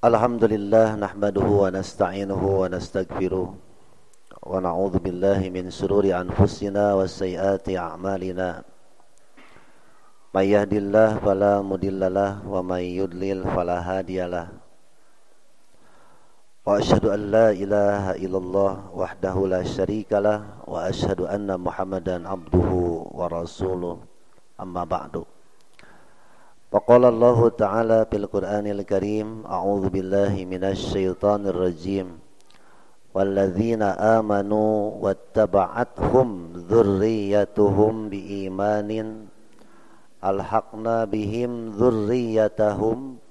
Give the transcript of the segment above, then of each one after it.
Alhamdulillah nahmaduhu wa nasta'inuhu wa nastaghfiruh wa na'udzu billahi min shururi anfusina wa sayyiati a'malina. May yahdihillahu fala mudhillalah wa may yudlil fala hadiyalah. Wa asyhadu an la ilaha illallah wahdahu la syarikalah wa asyhadu anna Muhammadan abduhu wa rasuluh. Amma ba'du. Faqala Allah Ta'ala fil Qur'anil Karim, a'udzu billahi minasy syaithanir rajim. Walladzina amanu wattaba'athum dzurriyyatuhum biimanin alhaqna bihim dzurriyyatahum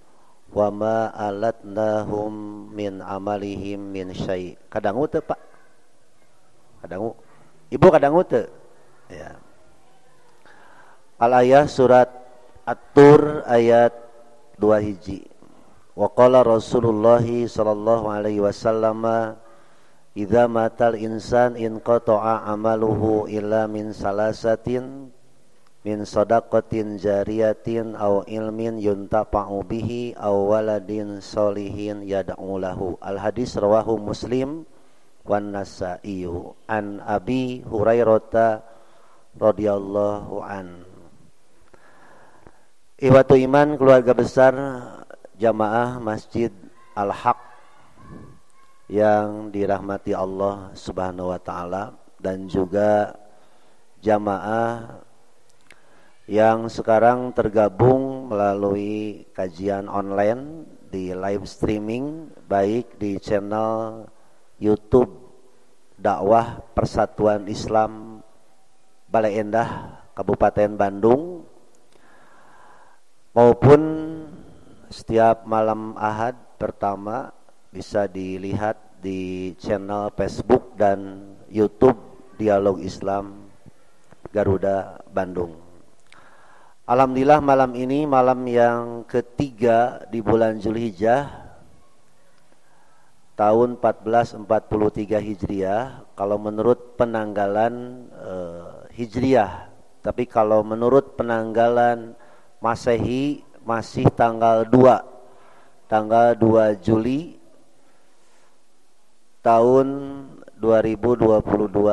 wama alatnahum min amalihim min syai'. Kadangu teu, Pak? Kadangu. Ibu kadangu teu? Ya. Al-ayah surat At-Tur ayat 2 hiji. Wa qala Rasulullah sallallahu alaihi wasallam, idza matal insan in qata'a amaluhu illa min salasatin min shadaqatin jariyatin aw ilmin yuntafa'u bihi aw waladin sholihin yad'u lahu. Al hadis rawahu Muslim wan Nasa'i an Abi Hurairah radhiyallahu an. Ikhwatu iman, keluarga besar jamaah Masjid Al-Haq yang dirahmati Allah Subhanahu wa taala, dan juga jamaah yang sekarang tergabung melalui kajian online di live streaming, baik di channel YouTube Dakwah Persatuan Islam Balai Endah Kabupaten Bandung, maupun setiap malam Ahad pertama bisa dilihat di channel Facebook dan YouTube Dialog Islam Garuda Bandung. Alhamdulillah, malam ini malam yang ketiga di bulan Zulhijjah tahun 1443 Hijriah kalau menurut penanggalan Hijriah. Tapi kalau menurut penanggalan Masehi masih tanggal 2 Juli tahun 2022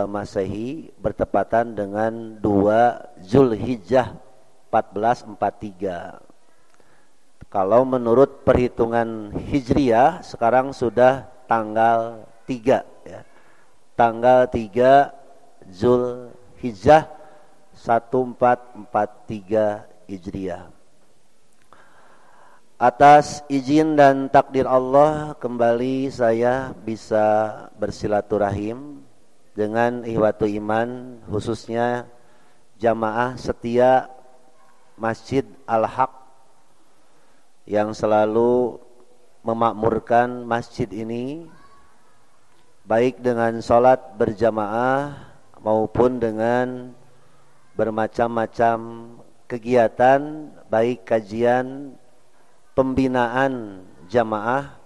Masehi, bertepatan dengan 2 Zulhijjah 1443. Kalau menurut perhitungan Hijriah sekarang sudah tanggal 3 ya. Tanggal 3 Zulhijjah 1443 Hijriah. Atas izin dan takdir Allah, kembali saya bisa bersilaturahim dengan ikhwatu iman, khususnya jamaah setia Masjid Al-Haq yang selalu memakmurkan masjid ini, baik dengan sholat berjamaah maupun dengan bermacam-macam kegiatan, baik kajian, pembinaan jamaah,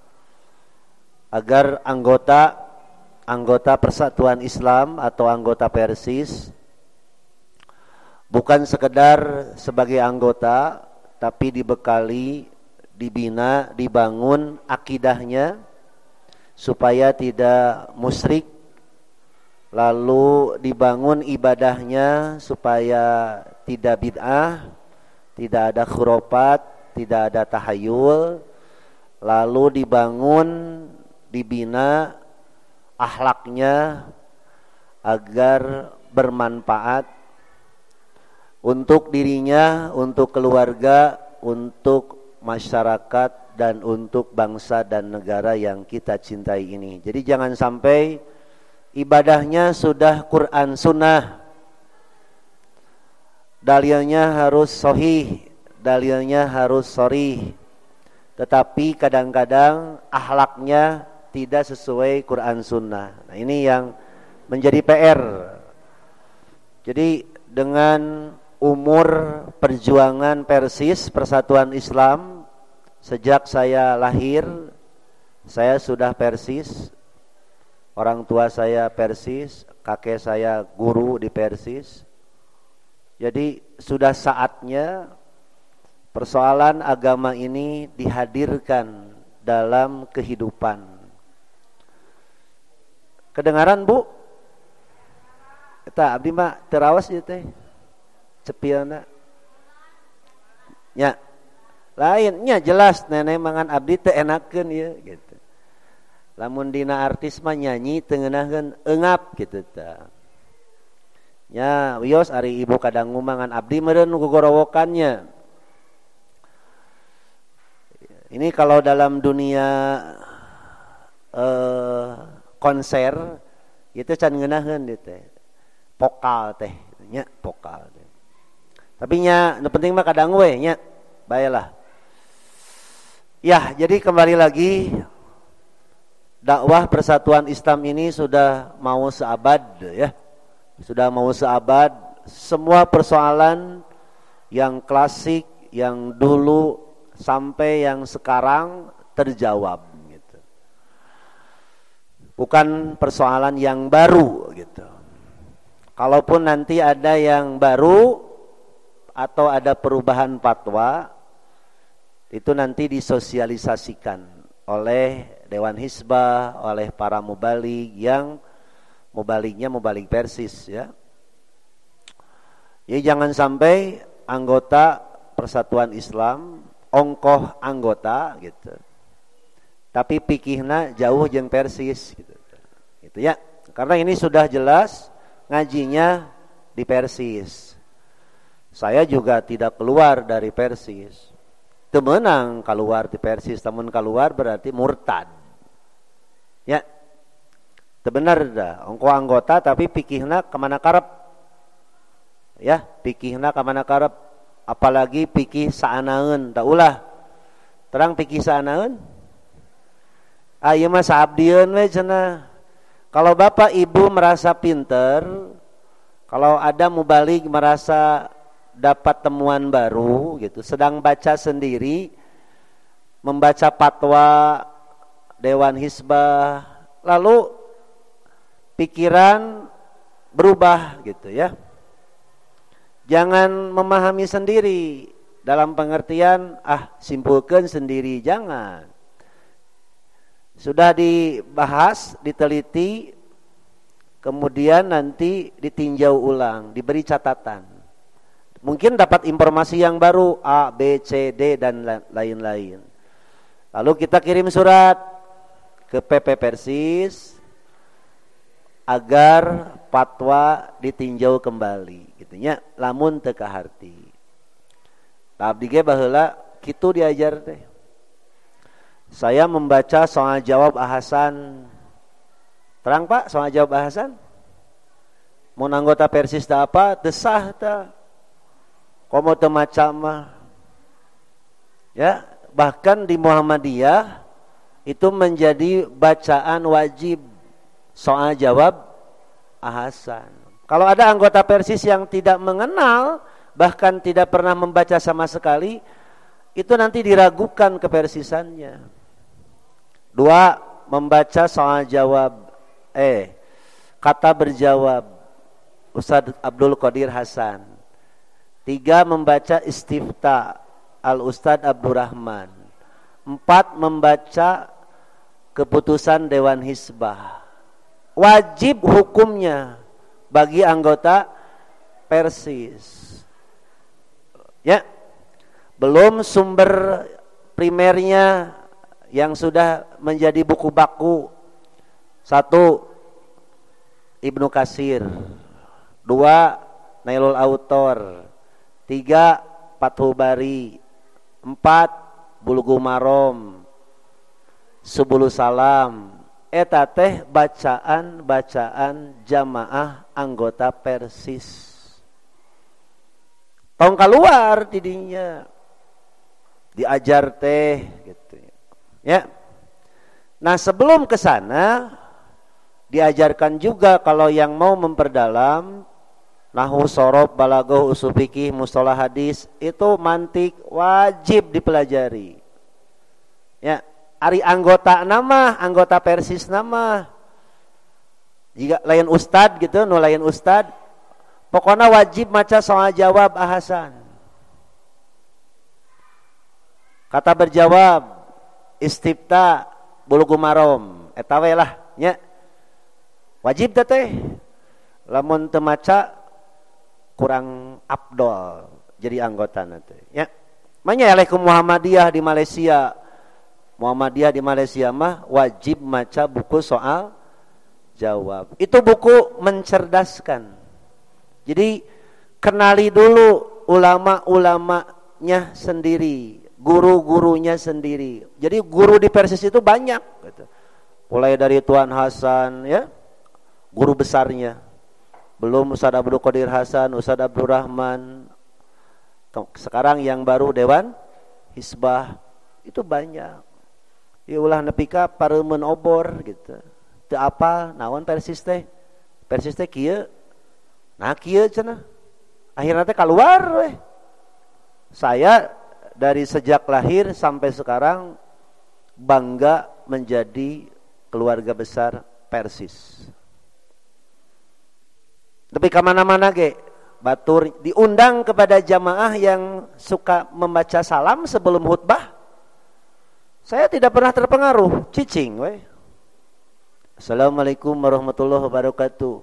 agar anggota Persatuan Islam atau anggota Persis bukan sekedar sebagai anggota, tapi dibekali, dibina, dibangun akidahnya supaya tidak musyrik, lalu dibangun ibadahnya supaya tidak bid'ah, tidak ada khurafat, tidak ada tahayul, lalu dibangun, dibina akhlaknya agar bermanfaat untuk dirinya, untuk keluarga, untuk masyarakat, dan untuk bangsa dan negara yang kita cintai ini. Jadi jangan sampai ibadahnya sudah Quran Sunnah, dalilnya harus sahih, dalilnya harus sharih, tetapi kadang-kadang akhlaknya tidak sesuai Quran Sunnah. Nah, ini yang menjadi PR. Jadi dengan umur perjuangan Persis Persatuan Islam, sejak saya lahir saya sudah Persis, orang tua saya Persis, kakek saya guru di Persis. Jadi sudah saatnya persoalan agama ini dihadirkan dalam kehidupan. Kedengaran Bu? Eta abdi mah terawas ieu teh. Cepiana. Nya. Lainnya jelas nenek mangan abdi teh enakeun ieu gitu. Lamun dina artis mah nyanyi teu ngeunaheun eungap kitu tah. Nya wios ari ibu kadangu mangan abdi meureun gogorowokannya. Ini kalau dalam dunia konser itu can ngeunaheun dieu teh. Vokal teh, nya vokal teh. Tapi nya nu penting mah kadangu we nya. Baiklah. Ya, jadi kembali lagi dakwah Persatuan Islam ini sudah mau seabad ya. Sudah mau seabad, semua persoalan yang klasik, yang dulu sampai yang sekarang terjawab gitu. Bukan persoalan yang baru gitu. Kalaupun nanti ada yang baru atau ada perubahan fatwa, itu nanti disosialisasikan oleh Dewan Hizbah, oleh para mubaligh yang mubalignya mubaligh Persis ya. Jadi jangan sampai anggota Persatuan Islam ongkoh anggota gitu. Tapi pikihna jauh jeung Persis gitu. Gitu ya. Karena ini sudah jelas ngajinya di Persis. Saya juga tidak keluar dari Persis. Teu meunang keluar di Persis, namun keluar berarti murtad. Ya. Teu bener dah, ongko anggota tapi pikihna kemana karep. Ya, pikihna kemana karep. Apalagi pikih saanaeun, da ulah. Terang pikih saanaeun. Ieu mah saabdieun we cenah. Kalau bapak ibu merasa pinter, kalau ada mubaligh merasa dapat temuan baru gitu, sedang baca sendiri, membaca fatwa Dewan Hizbah, lalu pikiran berubah gitu ya. Jangan memahami sendiri dalam pengertian simpulkan sendiri, jangan. Sudah dibahas, diteliti, kemudian nanti ditinjau ulang, diberi catatan. Mungkin dapat informasi yang baru A, B, C, D dan lain-lain. Lalu kita kirim surat ke PP Persis agar fatwa ditinjau kembali gitu nya, lamun teu kaharti. Abdi ge baheula kitu diajar teh. Saya membaca soal jawab ahasan. Terang Pak, soal jawab ahasan? Mun anggota Persis teh apa? Teu sah teh. Komo teu maca mah. Ya, bahkan di Muhammadiyah itu menjadi bacaan wajib soal jawab ahasan. Kalau ada anggota Persis yang tidak mengenal, bahkan tidak pernah membaca sama sekali, itu nanti diragukan kepersisannya. 2, membaca soal jawab kata berjawab Ustaz Abdul Qadir Hasan. 3, membaca istifta Al Ustaz Abdurrahman. 4, membaca keputusan Dewan Hizbah. Wajib hukumnya bagi anggota Persis. Ya. Belum sumber primernya yang sudah menjadi buku baku. 1, Ibnu Katsir. 2, Nailul Autor. 3, Fathul Bari. 4, Bulughul Maram. Subulus Salam. Eta teh bacaan-bacaan jamaah anggota Persis. Tong keluar tidinya. Diajar teh gitu ya. Nah, sebelum ke sana diajarkan juga kalau yang mau memperdalam nahwu, shorof, balaghah, ushul fikih, mustalah hadis, itu mantik wajib dipelajari. Ya, ari anggota nama, anggota Persis nama. Jika lain ustad gitu, nu lain ustad, pokoknya wajib maca soal jawab ahasan. Kata berjawab, istifta bulugu marom eta we lah nya. Wajib teh lamun teu maca kurang afdol jadi anggota teh ya. Manya eleh ke Muhammadiyah di Malaysia. Muhammadiyah di Malaysia mah wajib maca buku soal jawab. Itu buku mencerdaskan. Jadi kenali dulu ulama-ulamanya sendiri, guru-gurunya sendiri. Jadi guru di Persis itu banyak gitu. Mulai dari Tuan Hasan ya, guru besarnya. Belum Ustaz Abdul Qadir Hasan, Ustaz Abdul Rahman. Sekarang yang baru Dewan Hisbah itu banyak. Ya ulah nepika pareumeun obor gitu. Teu apa naon Persis teh. Persis teh kieu. Nah kieu cenah. Akhirnya teh keluar weh. Saya dari sejak lahir sampai sekarang bangga menjadi keluarga besar Persis. Tapi kemana-mana ge batur diundang kepada jamaah yang suka membaca salam sebelum khutbah. Saya tidak pernah terpengaruh, cicing weh. Assalamualaikum warahmatullahi wabarakatuh.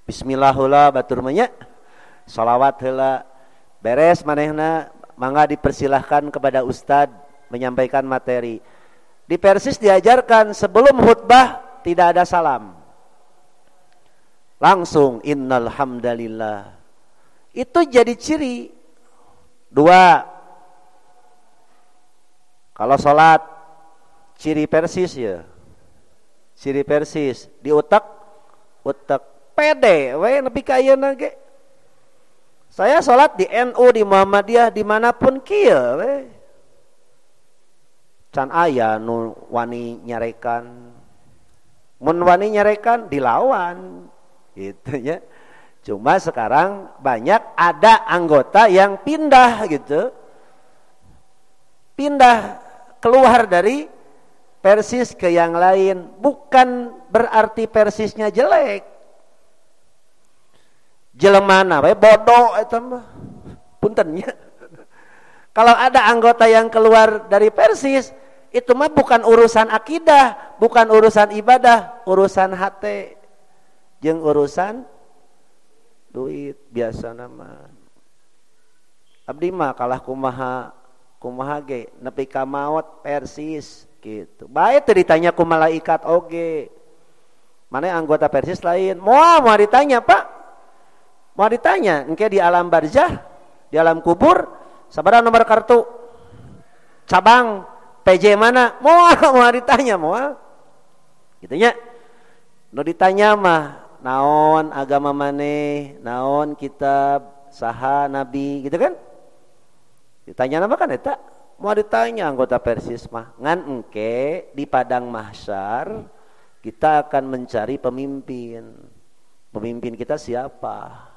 Bismillah heula batur mah nya. Shalawat heula. Beres manehna mangga dipersilahkan kepada ustad menyampaikan materi. Di Persis diajarkan sebelum khutbah tidak ada salam. Langsung innal hamdalillah. Itu jadi ciri. Dua. Kalau salat ciri Persis ya. Ciri Persis di utak pede we nepi ka ayeuna ge. Saya salat di NU, di Muhammadiyah, dimanapun kieu we. Can aya nu wani nyarekan. Mun wani nyarekan dilawan gitu ya. Cuma sekarang banyak ada anggota yang pindah gitu. Pindah keluar dari Persis ke yang lain. Bukan berarti Persisnya jelek. Jelemana we bodoh eta mah. Puntennya. Kalau ada anggota yang keluar dari Persis, itu mah bukan urusan akidah, bukan urusan ibadah, urusan hate jeung urusan duit biasa nama. Abdi mah kalah kumaha ge nepi ka maot Persis gitu. Bae teu ditanya ku malaikat oge. Mana anggota Persis lain. Mau ditanya, Pak? Mau ditanya, engke di alam barzah, di alam kubur, sabaraha nomor kartu? Cabang PJ mana? Mau ditanya, moal. Gitu nya. Nu ditanya mah naon agama maneh, naon kitab, saha nabi, gitu kan? Ditanya nama kan eta? Mau ditanya anggota Persis mah. Ngan engke di padang mahsyar kita akan mencari pemimpin. Pemimpin kita siapa?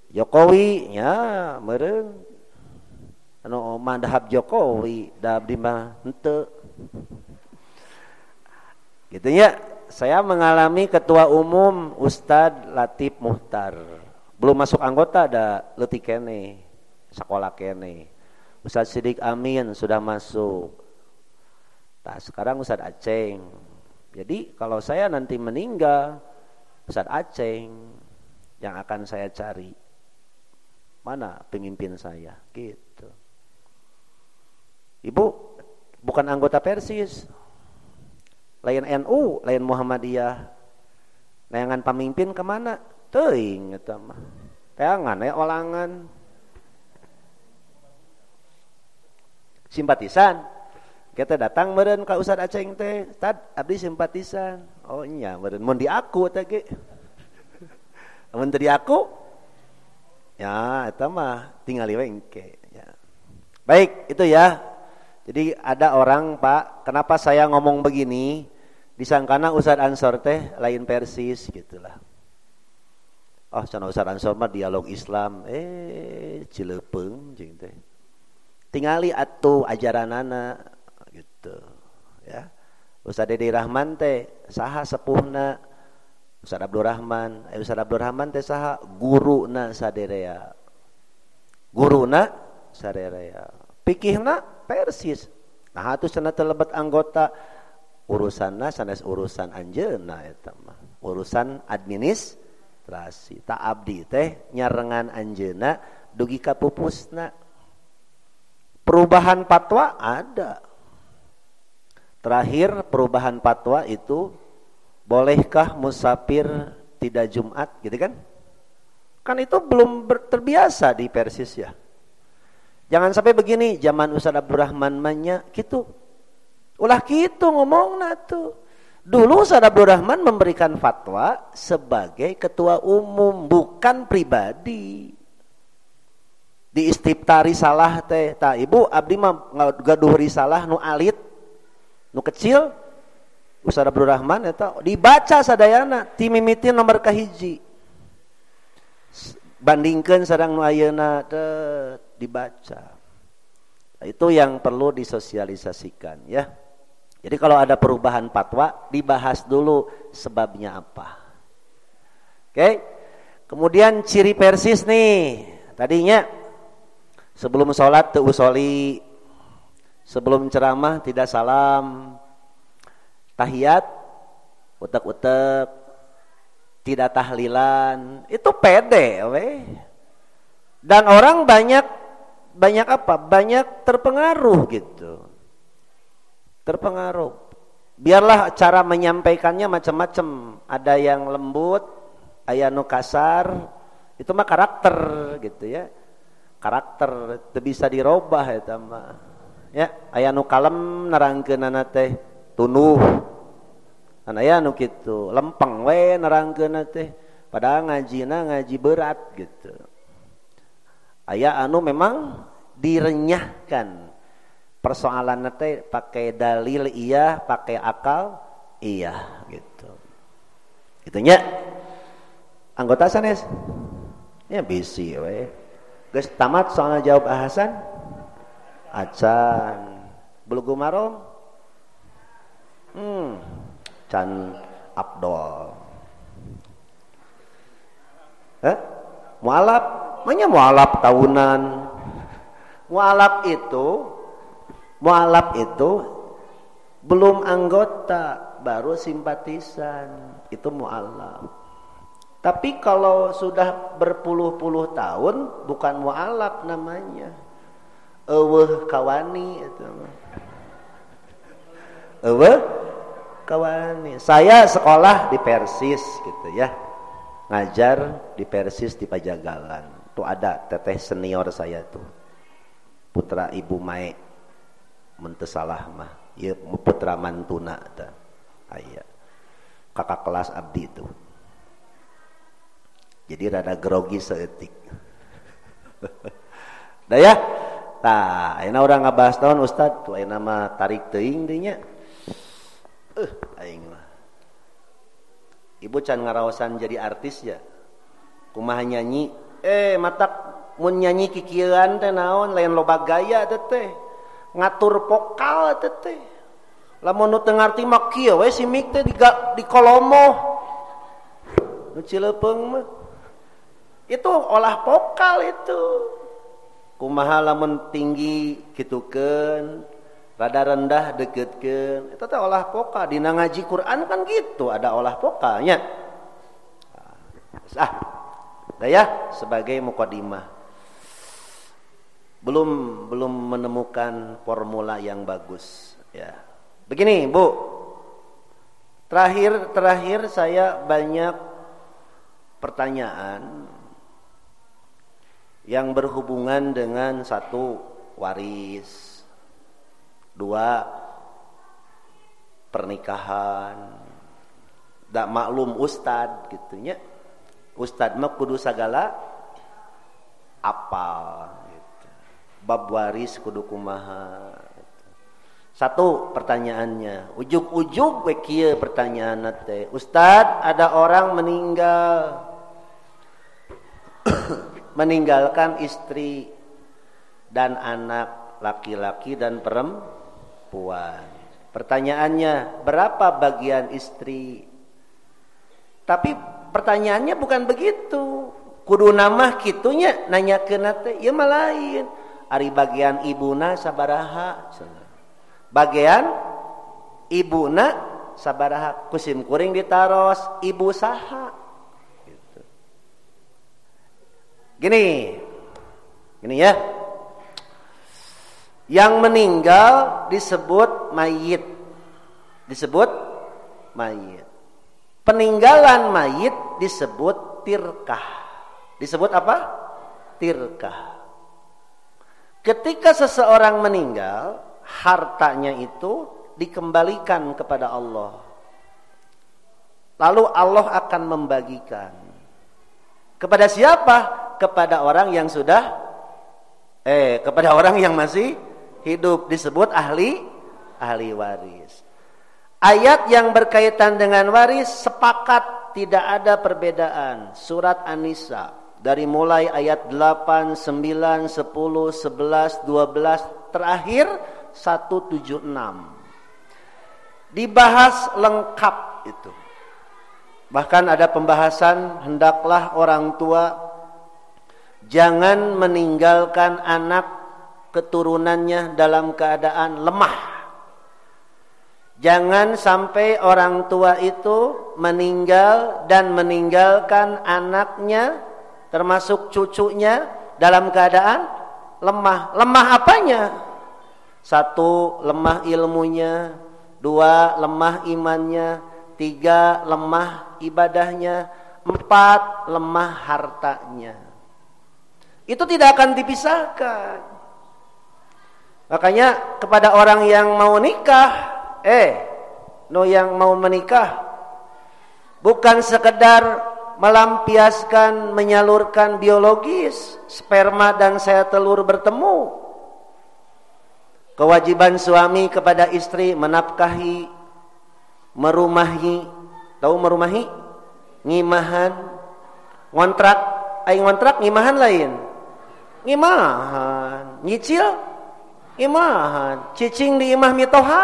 Jokowi nya meureun anu mandhab Jokowi da abdi mah henteu gitu ya. Saya mengalami ketua umum Ustadz Latif Muhtar, belum masuk anggota ada leutik keneh sekolah keneh. Ustadz Sidik Amin sudah masuk. Nah sekarang Ustadz Aceng. Jadi kalau saya nanti meninggal, Ustadz Aceng yang akan saya cari. Mana pemimpin saya gitu. Ibu bukan anggota Persis, lain NU, lain Muhammadiyah. Layangan pemimpin kemana? Teuing eta mah. Teangan olangan. Simpatisan. Kita datang meureun ka Ustad Aceng teh, "Tad, abdi simpatisan." Oh nya, meureun mun di aku teh ge. Mun teu di aku ya, eta mah tingali we engke ya. Baik, itu ya. Jadi ada orang, Pak, kenapa saya ngomong begini? Disangkana Ustaz Ansor teh lain Persis gitulah. Oh, cenah Ustaz Ansor mah dialog Islam. Cileupeung jeung teh. Tingali atuh ajaranana gitu, ya. Ustaz Dedi Rahman teh saha sepuhna? Ustaz Abdul Rahman, Ustaz Abdul Rahman teh saha? Guruna saderea. Guruna saderea. Pikihna Persis. Nah atuh cenah terlebat anggota urusanna sanes urusan anjeunna eta mah. Urusan administrasi. Ta abdi teh nyarengan anjeunna dugi ka pupusna. Perubahan fatwa ada. Terakhir perubahan fatwa itu bolehkah musafir tidak Jumat gitu kan? Kan itu belum terbiasa di Persis ya. Jangan sampai begini, zaman Ustaz Abdurrahman manya gitu. Ulah gitu ngomongna tuh. Dulu Ustaz Abdurrahman memberikan fatwa sebagai ketua umum, bukan pribadi. Di istifta risalah teh, ta ibu abdi mah gaduh risalah nu alit, nu kecil. Ustaz Abdurrahman eta dibaca sadayana ti mimiti nomor kahiji. Bandingkeun sareng nu ayeuna teh dibaca. Itu yang perlu disosialisasikan ya. Jadi kalau ada perubahan fatwa dibahas dulu sebabnya apa. Oke. Kemudian ciri Persis nih. Tadinya sebelum sholat teu usoli, sebelum ceramah tidak salam, tahiyat utek-utek, tidak tahlilan, itu pede weh. Dan orang banyak apa? Banyak terpengaruh gitu. Terpengaruh. Biarlah cara menyampaikannya macam-macam. Ada yang lembut, aya nu kasar, itu mah karakter gitu ya. Karakter itu bisa dirubah eta mah. Ya, aya nu kalem nerangkeunana teh tunuh. Aya nu kitu, lempeng we nerangkeunna teh. Padahal ngajina ngaji berat gitu. Aya anu memang direnyahkan. Persoalanna teh pakai dalil iya, pakai akal iya gitu. Itunya anggota sanes. Ya bisi we. Geus tamat soal jawab ahasan. Acan. Bulugu marom. Can Abdol. Mualaf, namanya mualaf tahunan. Mualaf itu belum anggota, baru simpatisan. Itu mualaf. Tapi kalau sudah berpuluh-puluh tahun bukan mualaf namanya. Eueuh kawani itu. Eueuh kawani. Saya sekolah di Persis gitu ya. Ngajar di Persis di Pajagalan. Tuh ada teteh senior saya tuh. Putra Ibu Mae. Mun teu salah mah. Ieu putra mantuna tah. Aya. Kakak kelas abdi tuh. Jadi rada grogi seetik. Dah ya. Tah, ayeuna urang ngabahas naon Ustad? Tuh ayeuna mah tarik teuing deui nya. Aing mah. Ibu can ngaraosan jadi artis ya. Kumaha nyanyi? Matak mun nyanyi kikieuan teh naon lain loba gaya teh. Ngatur vokal teh. Lamun nu teu ngarti mah kieu we si mik teh di kolomoh. Nu Cilepeung mah. Itu olah vokal itu. Kumaha lamun tinggi gitukeun, rada rendah deukeutkeun. Eta teh olah vokal. Dina ngaji Quran kan gitu, ada olah vokalnya. Dah ya, sebagai mukadimah. Belum menemukan formula yang bagus ya. Begini, Bu. Terakhir saya banyak pertanyaan yang berhubungan dengan satu, waris, dua, pernikahan. Da maklum ustad gitunya. Ustad mah kudu sagala apal gitu. Bab waris kudu kumaha gitu. Satu pertanyaannya, ujug-ujug we kieu pertanyaanna teh. Ustad, ada orang meninggal meninggalkan istri dan anak laki-laki dan perempuan. Pertanyaannya, berapa bagian istri? Tapi pertanyaannya bukan begitu. Kudu namah kitunya nanyakeun teh, ieu mah lain. ari bagian ibuna sabaraha, bagian ibuna sabaraha, kusim kuring ditaros ibu saha gitu. Gini ya, yang meninggal disebut mayit, peninggalan mayit disebut tirkah. Disebut apa? Tirkah. Ketika seseorang meninggal, hartanya itu dikembalikan kepada Allah. Lalu Allah akan membagikan. Kepada siapa? Kepada orang yang kepada orang yang masih hidup, disebut ahli waris. Ayat yang berkaitan dengan waris sepakat, tidak ada perbedaan. Surat An-Nisa dari mulai ayat 8, 9, 10, 11, 12 terakhir 176 dibahas lengkap itu. Bahkan ada pembahasan hendaklah orang tua jangan meninggalkan anak keturunannya dalam keadaan lemah. Jangan sampai orang tua itu meninggal dan meninggalkan anaknya termasuk cucunya dalam keadaan lemah. Lemah apanya? 1, lemah ilmunya. 2, lemah imannya. 3, lemah ibadahnya. 4, lemah hartanya. Itu tidak akan dipisahkan. Makanya kepada orang yang mau nikah, yang mau menikah, bukan sekedar melampiaskan, menyalurkan biologis, sperma dan sel telur bertemu. Kewajiban suami kepada istri menafkahi, merumahi. Tahu merumahi? Ngimahan. Ngontrak, ngontrak ngimahan lain. Ngimahan, nyicil ngimahan. Cicing di imah mitoha.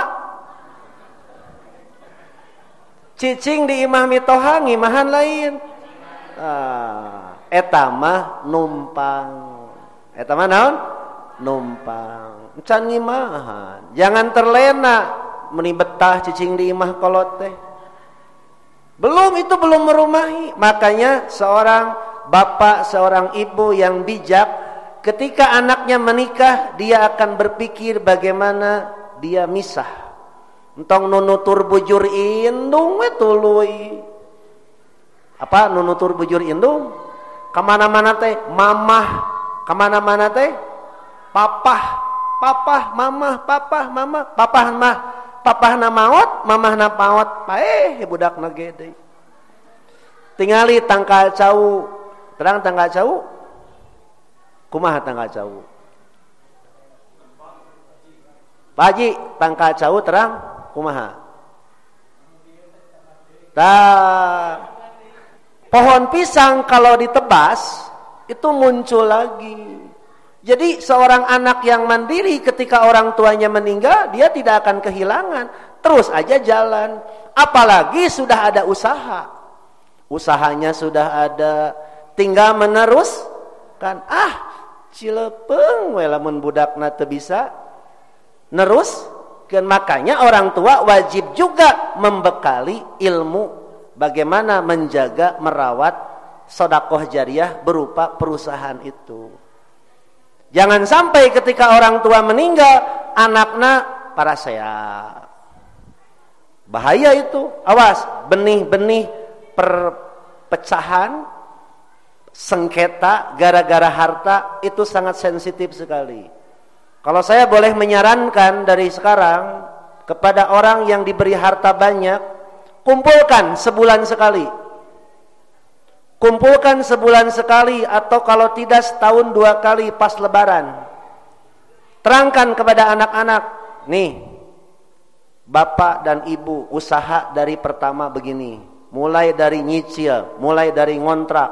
Cicing di imah mitoha ngimahan lain. Eta mah numpang. Eta mah naon? Numpang. Can ngimahan. Jangan terlena meni betah cicing di imah kolot teh. Belum merumahi. Makanya seorang bapak, seorang ibu yang bijak, ketika anaknya menikah, dia akan berpikir bagaimana dia misah. Entong nunutur bujur indung we tuluy. Apa nunutur bujur indung? Kamana-mana teh mamah, kamana-mana teh papah, mamah, papah na maot, mamah na paot. Budak na gede. Tingali tangkal cau, terang tangkal cau. Kumaha tangkal cau? Pak Haji, tangkal cau terang kumaha? Pohon pisang kalau ditebas itu muncul lagi. Jadi seorang anak yang mandiri ketika orang tuanya meninggal, dia tidak akan kehilangan, terus aja jalan. Apalagi sudah ada usaha. Usahanya sudah ada, tinggal meneruskan. Cilepeng we lamun budakna teu bisa nerus. Makanya orang tua wajib juga membekali ilmu bagaimana menjaga, merawat sedekah jariah berupa perusahaan itu. Jangan sampai ketika orang tua meninggal, anaknya parasehat. Bahaya itu. Awas, benih-benih perpecahan, sengketa gara-gara harta itu sangat sensitif sekali. Kalau saya boleh menyarankan dari sekarang kepada orang yang diberi harta banyak, kumpulkan sebulan sekali. Kumpulkan sebulan sekali atau kalau tidak setahun 2 kali pas lebaran. Terangkan kepada anak-anak, nih, bapak dan ibu usaha dari pertama begini. Mulai dari nyicil, mulai dari ngontrak,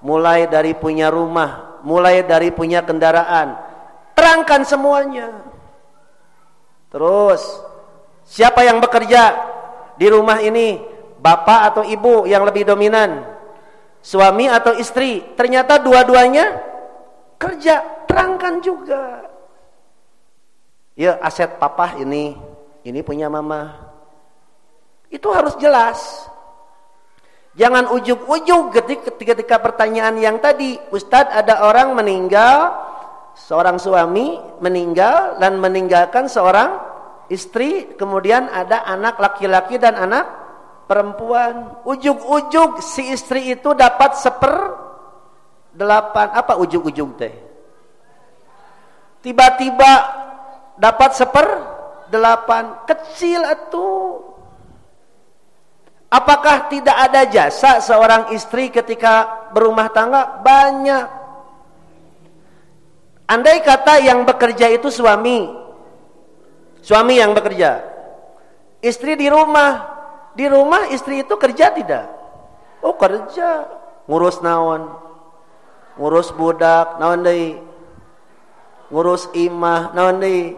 mulai dari punya rumah, mulai dari punya kendaraan. Terangkan semuanya. Terus, siapa yang bekerja di rumah ini? Bapak atau ibu yang lebih dominan? Suami atau istri? Ternyata dua-duanya kerja, terangkan juga. Ya, aset papa ini punya mama. Itu harus jelas. Jangan ujug-ujug ketika pertanyaan yang tadi, Ustadz, ada orang meninggal, seorang suami meninggal dan meninggalkan seorang istri, kemudian ada anak laki-laki dan anak perempuan. Ujug-ujug si istri itu dapat 1/8. Apa ujug-ujug teh? Tiba-tiba dapat 1/8. Kecil atuh. Apakah tidak ada jasa seorang istri ketika berumah tangga? Banyak. Andai kata yang bekerja itu suami yang bekerja, istri di rumah istri itu kerja tidak? Oh, kerja, ngurus naon, ngurus budak naon deui, ngurus imah naon deui,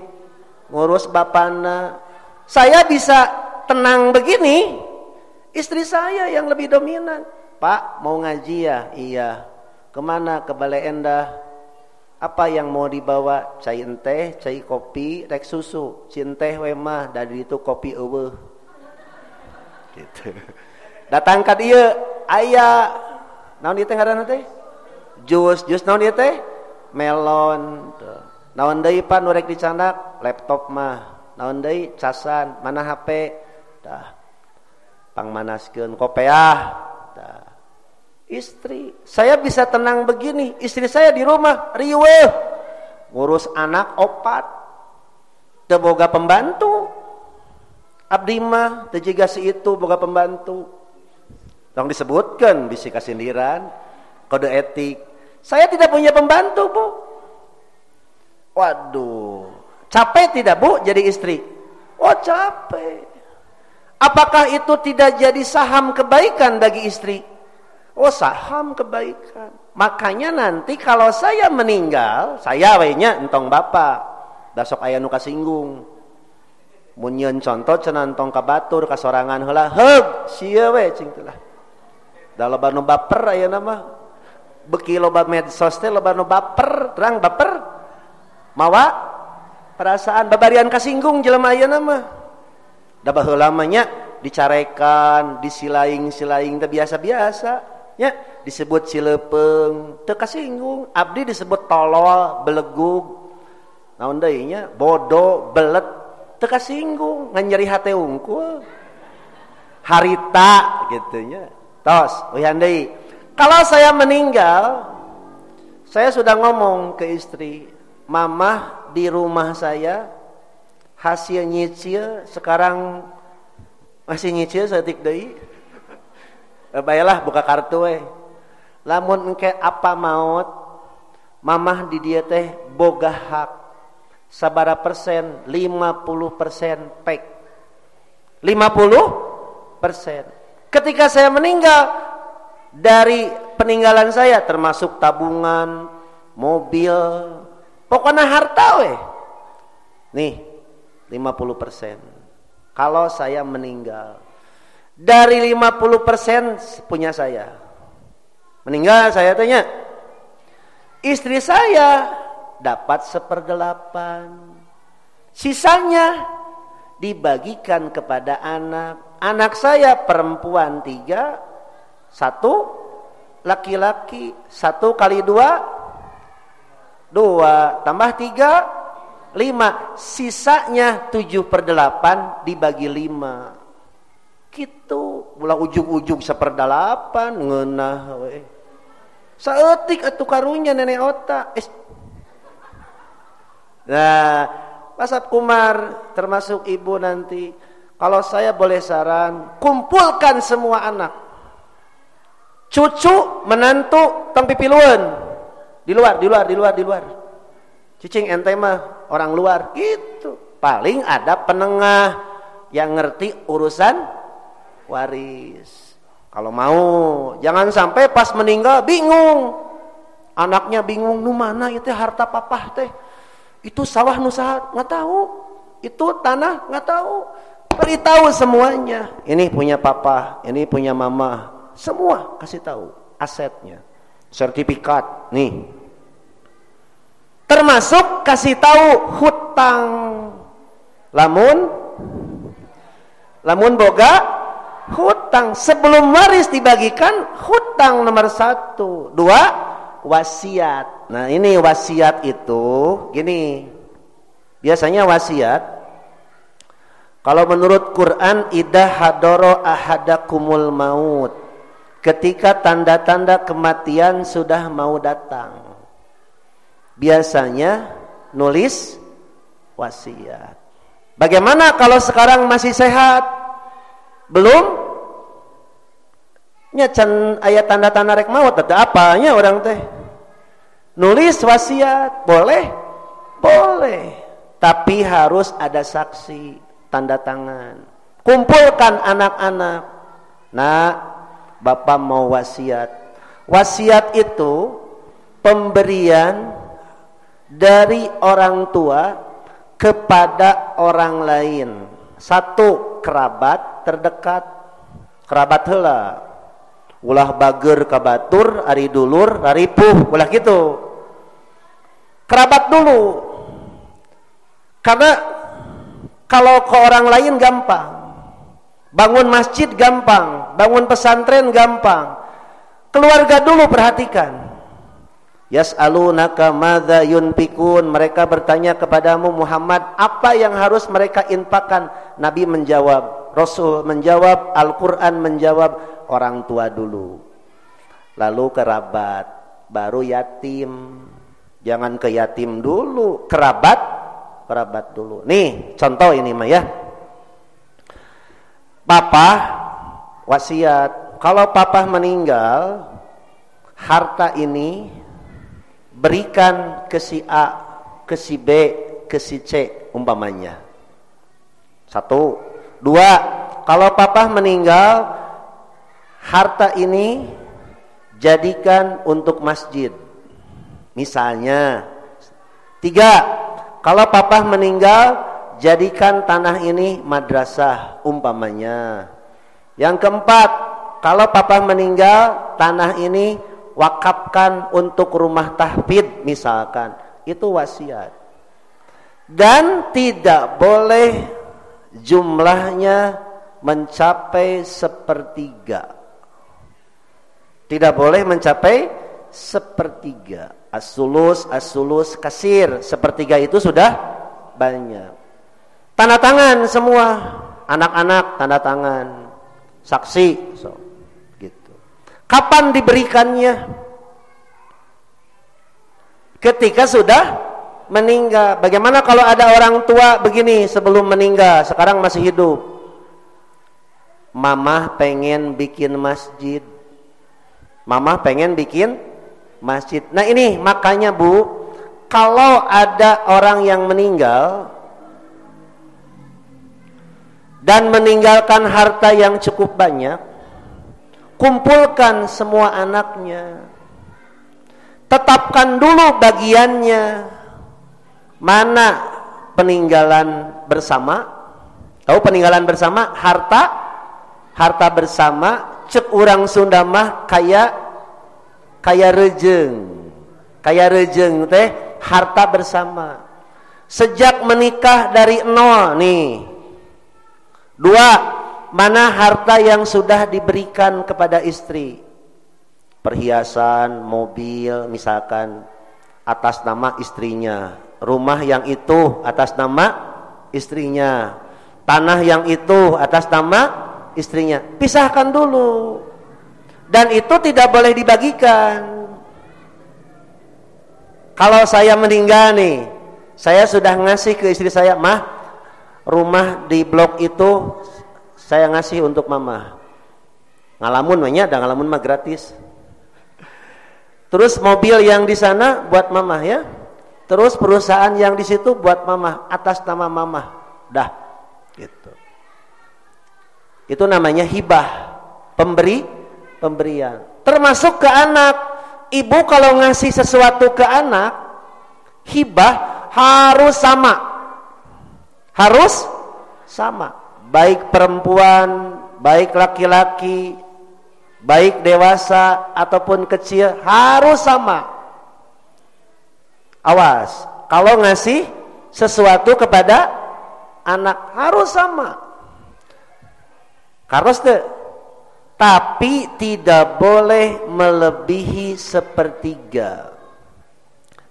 ngurus bapana. Saya bisa tenang begini, istri saya yang lebih dominan. Pak, mau ngaji ya? Iya. Kemana? Ke Bale Endah. Apa yang mau dibawa? Cai teh, cai kopi, rek susu. Cin teh we mah, dari itu kopi eueuh. Gitu. Datang ka dieu, aya naon ieu teh ngaranna teh? Jus naon ieu teh? Melon. Naon deui Pak nu rek dicandak? Laptop mah. Naon deui? Casan, mana HP? Tah. Pangmanaskeun kopeah. Tah. Istri, saya bisa tenang begini. Istri saya di rumah riweuh, ngurus anak 4, teu boga pembantu. Abdi mah teu jiga si itu boga pembantu. Tong disebutkeun bisi kasindiran, kode etik. Saya tidak punya pembantu, Bu. Waduh, capek tidak, Bu, jadi istri? Oh, capek. Apakah itu tidak jadi saham kebaikan bagi istri? Oh, saham kebaikan. Makanya nanti kalau saya meninggal, saya we nya entong bapak, da sok aya nu kasinggung. Mun nyeun contoh cenah entong ka batur ka sorangan heula, heug sia we cing teh lah. Da loba nu baper ayeuna mah. Beuki loba medsos teh loba nu baper, terang baper. Mawa perasaan babarian kasinggung jelema ayeuna mah. Da baheula mah nya dicarekan, disilaing-silaing teh biasa-biasa. Ya, disebut cilepeung, teu kasinggung. Abdi disebut tolol, belegug. Naon deui nya? Bodoh, belet, teu kasinggung, ngan nyeri hate unggul. Harita gitu nya. Tos, uyan deui. Kalau saya meninggal, saya sudah ngomong ke istri, "Mamah di rumah saya hasil nyicil sekarang masih nyicil saeutik deui." Bayalah buka kartu we. Lamun engke apa maut, mamah di dia teh boga hak sabara persen, 50% pek. 50%. Ketika saya meninggal, dari peninggalan saya termasuk tabungan, mobil, pokoknya harta we. Nih, 50%. Kalau saya meninggal, dari 50% punya saya. Meninggal saya tanya, istri saya dapat 1/8. Sisanya dibagikan kepada anak. Anak saya perempuan 3, 1 laki-laki. 1 kali 2, 2 tambah 3, 5. Sisanya 7/8 dibagi 5. Gitu, ulah ujug-ujug 1/8 ngeunah we. Saeutik atuh karunya nenek otak. Nah, Pasat Kumar termasuk ibu nanti, kalau saya boleh saran, kumpulkan semua anak. Cucu, menantu, tong pipilueun. Di luar. Cicing ente mah orang luar gitu. Paling ada penengah yang ngerti urusan waris. Kalau mau, jangan sampai pas meninggal bingung. Anaknya bingung, nu mana itu harta papah teh? Itu sawah nu saha? Enggak tahu. Itu tanah? Enggak tahu. Beritahu semuanya. Ini punya papa, ini punya mama. Semua kasih tahu asetnya. Sertifikat, nih. Termasuk kasih tahu hutang. Lamun boga hutang, sebelum waris dibagikan, hutang nomor 1. 2, wasiat. Nah ini wasiat itu gini, biasanya wasiat kalau menurut Quran, idza hadara ahadakumul maut, ketika tanda-tanda kematian sudah mau datang, biasanya nulis wasiat. Bagaimana kalau sekarang masih sehat? Belum? Nya can aya tanda-tanda rek maut, ada apanya orang teh? Nulis wasiat, boleh? Boleh. Tapi harus ada saksi, tanda tangan. Kumpulkan anak-anak. Nah, Bapak mau wasiat. Wasiat itu pemberian dari orang tua kepada orang lain. 1, kerabat terdekat. Kerabat heula. Ulah bager ka batur, ari dulur, ari puh, ulah gitu. Kerabat dulu. Karena kalau ke orang lain gampang. Bangun masjid gampang, bangun pesantren gampang. Keluarga dulu perhatikan. Yas'alunaka madza yunfikun, mereka bertanya kepadamu Muhammad, apa yang harus mereka infakkan? Nabi menjawab, Rasul menjawab, Al-Qur'an menjawab, orang tua dulu. Lalu kerabat, baru yatim. Jangan ke yatim dulu, kerabat dulu. Nih, contoh ini mah ya. Papa wasiat, kalau papa meninggal, harta ini berikan ke si A, ke si B, ke si C umpamanya. 1. 2, kalau papa meninggal, harta ini jadikan untuk masjid. Misalnya. 3, kalau papa meninggal, jadikan tanah ini madrasah umpamanya. Yang keempat, kalau papa meninggal, tanah ini wakafkan untuk rumah tahfidz misalkan. Itu wasiat. Dan tidak boleh jumlahnya mencapai 1/3. Tidak boleh mencapai 1/3. As-sulus kasir. 1/3 itu sudah banyak. Tanda tangan semua. Anak-anak tanda tangan. Saksi. Gitu. Kapan diberikannya? Ketika sudah meninggal. Bagaimana kalau ada orang tua begini sebelum meninggal, sekarang masih hidup? Mamah pengen bikin masjid. Mamah pengen bikin masjid. Nah ini makanya Bu, kalau ada orang yang meninggal dan meninggalkan harta yang cukup banyak, kumpulkan semua anaknya. Tetapkan dulu bagiannya. Mana peninggalan bersama? Tahu peninggalan bersama? Harta bersama, cek urang Sunda mah kaya rejeng teh harta bersama. Sejak menikah dari 0 nih. 2, mana harta yang sudah diberikan kepada istri? Perhiasan, mobil misalkan atas nama istrinya, rumah yang itu atas nama istrinya, tanah yang itu atas nama istrinya. Pisahkan dulu. Dan itu tidak boleh dibagikan. Kalau saya meninggal nih, saya sudah ngasih ke istri saya, mah rumah di blok itu saya ngasih untuk mama. Ngalamun mahnya, ada ngalamun mah gratis. Terus mobil yang di sana buat mama ya. Terus perusahaan yang di situ buat mama, atas nama mama. Dah, gitu. Itu namanya hibah, pemberian. Termasuk ke anak. Ibu kalau ngasih sesuatu ke anak, hibah harus sama. Harus sama. Baik perempuan, baik laki-laki, baik dewasa ataupun kecil, harus sama. Awas, kalau ngasih sesuatu kepada anak harus sama. Harus deh. Tapi tidak boleh melebihi sepertiga.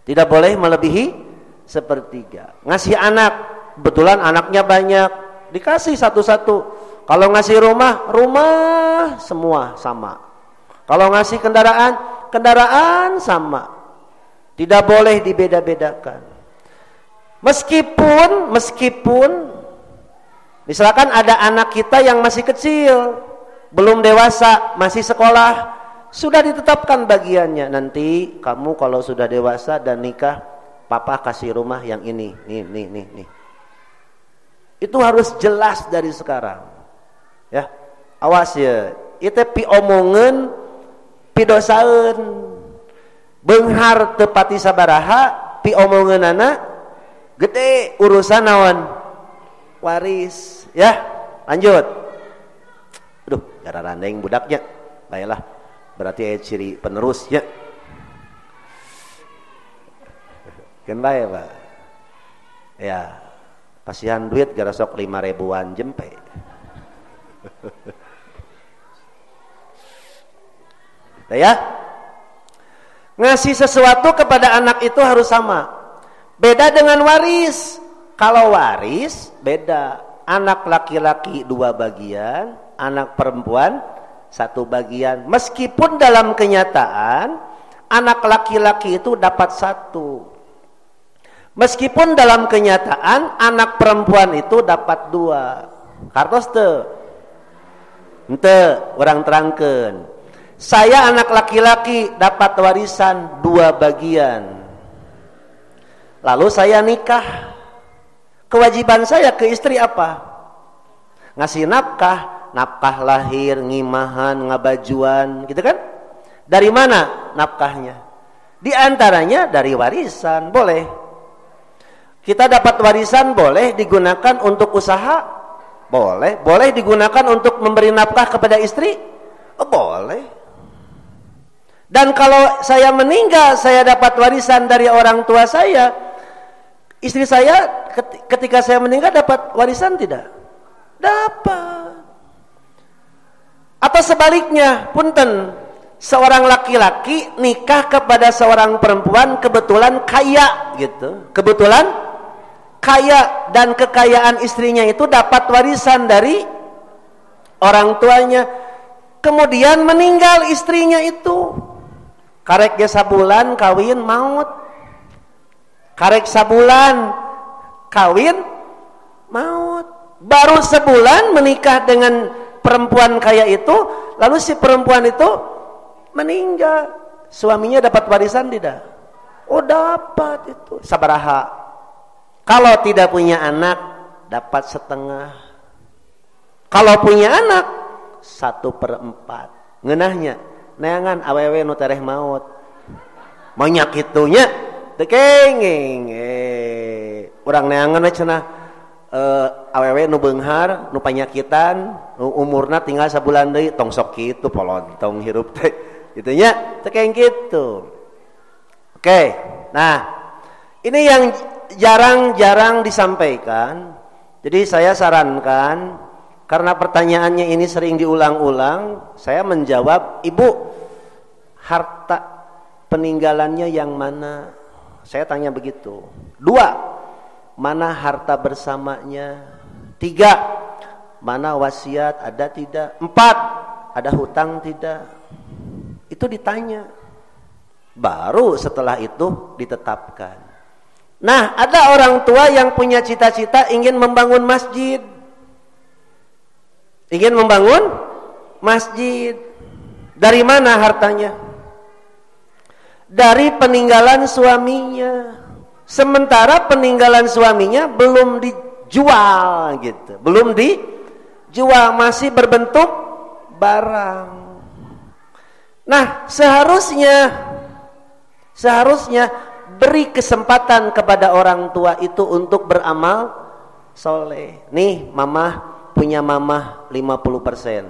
Tidak boleh melebihi sepertiga. Ngasih anak, kebetulan anaknya banyak, dikasih satu-satu. Kalau ngasih rumah, rumah semua sama. Kalau ngasih kendaraan, kendaraan sama. Tidak boleh dibeda-bedakan. Meskipun misalkan ada anak kita yang masih kecil, belum dewasa, masih sekolah, sudah ditetapkan bagiannya. Nanti kamu kalau sudah dewasa dan nikah, papa kasih rumah yang ini, nih. Itu harus jelas dari sekarang. Ya, awas ya. Itu pi omongan, pi dosaeun. Beunghar teu pati sabaraha, pi omongeunana gede urusan naon? Waris. Ya, lanjut. Aduh, gara randeng budaknya. Baiklah. Berarti ciri penerusnya. Kan bae, Pak. Ya. Pasihan duit gara sok 5.000-an jempe. Ya. Ngasih sesuatu kepada anak itu harus sama. Beda dengan waris. Kalau waris beda. Anak laki-laki 2 bagian, anak perempuan 1 bagian. Meskipun dalam kenyataan anak laki-laki itu dapat 1. Meskipun dalam kenyataan anak perempuan itu dapat 2. Kartos teu? Henteu, urang terangkeun. Saya anak laki-laki dapat warisan 2 bagian. Lalu saya nikah. Kewajiban saya ke istri apa? Ngasih nafkah, nafkah lahir, ngimahan, ngabajuan, gitu kan? Dari mana nafkahnya? Di antaranya dari warisan, boleh. Kita dapat warisan boleh digunakan untuk usaha? Boleh. Boleh digunakan untuk memberi nafkah kepada istri? Oh, boleh. Dan kalau saya meninggal, saya dapat warisan dari orang tua saya, istri saya ketika saya meninggal dapat warisan tidak? Dapat. Atau sebaliknya, punten, seorang laki-laki nikah kepada seorang perempuan kebetulan kaya gitu. Kebetulan kaya dan kekayaan istrinya itu dapat warisan dari orang tuanya. Kemudian meninggal istrinya itu. Karek ge sabulan kawin maut. Karek sabulan kawin maut. Baru sebulan menikah dengan perempuan kaya itu, lalu si perempuan itu meninggal. Suaminya dapat warisan tidak? Oh, dapat itu. Sabaraha? Kalau tidak punya anak dapat setengah. Kalau punya anak 1/4. Ngeunahnya neangan awewe nu tereh maut. Banyak itunya teu kenging. Urang neangan we cenah awewe nu beunghar, nu panyakitan, nu umurna tinggal sabulan deui tong sok kitu polontong hirup teh. Kitu nya teu kenging kitu. Oke. Nah, ini yang jarang-jarang disampaikan. Jadi saya sarankan, karena pertanyaannya ini sering diulang-ulang, saya menjawab, Ibu, harta peninggalannya yang mana? Saya tanya begitu. 2, mana harta bersamanya? 3, mana wasiat, ada tidak? 4, ada hutang tidak? Itu ditanya. Baru setelah itu ditetapkan. Nah, ada orang tua yang punya cita-cita ingin membangun masjid. Ingin membangun masjid. Dari mana hartanya? Dari peninggalan suaminya. Sementara peninggalan suaminya belum dijual gitu. Belum dijual, masih berbentuk barang. Nah, seharusnya beri kesempatan kepada orang tua itu untuk beramal soleh. Nih, mamah punya mamah 50%.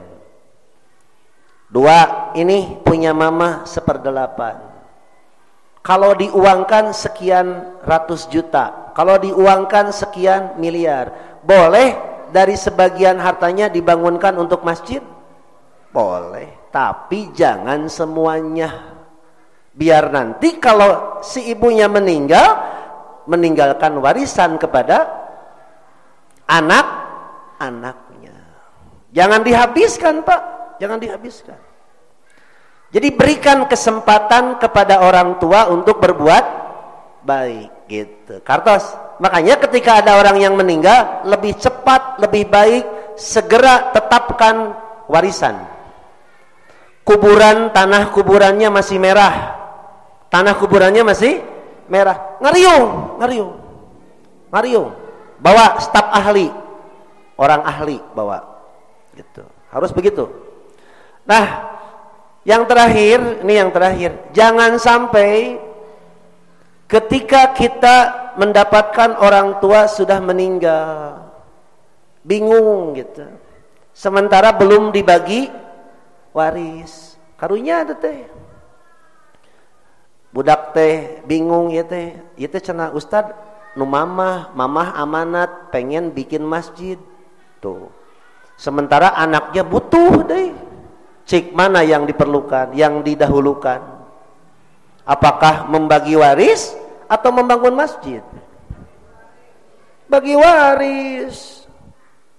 2, ini punya mamah 1/8. Kalau diuangkan sekian ratus juta, kalau diuangkan sekian miliar, boleh dari sebagian hartanya dibangunkan untuk masjid? Boleh, tapi jangan semuanya. Biar nanti kalau si ibunya meninggalkan warisan kepada anak-anaknya. Jangan dihabiskan, Pak, jangan dihabiskan. Jadi berikan kesempatan kepada orang tua untuk berbuat baik gitu. Kartos. Makanya ketika ada orang yang meninggal, lebih cepat, lebih baik segera tetapkan warisan. Kuburan, tanah kuburannya masih merah. Tanah kuburannya masih merah. Ngariung. Bawa staf ahli. Orang ahli bawa. Gitu. Harus begitu. Nah, yang terakhir, jangan sampai ketika kita mendapatkan orang tua sudah meninggal, bingung gitu. Sementara belum dibagi waris. Karunya ada teh. Budak teh bingung ya teh. Ieu teh cenah ustad nu mamah amanat pengen bikin masjid. Tuh. Sementara anaknya butuh deh. Cik mana yang diperlukan, yang didahulukan? Apakah membagi waris atau membangun masjid? Bagi waris.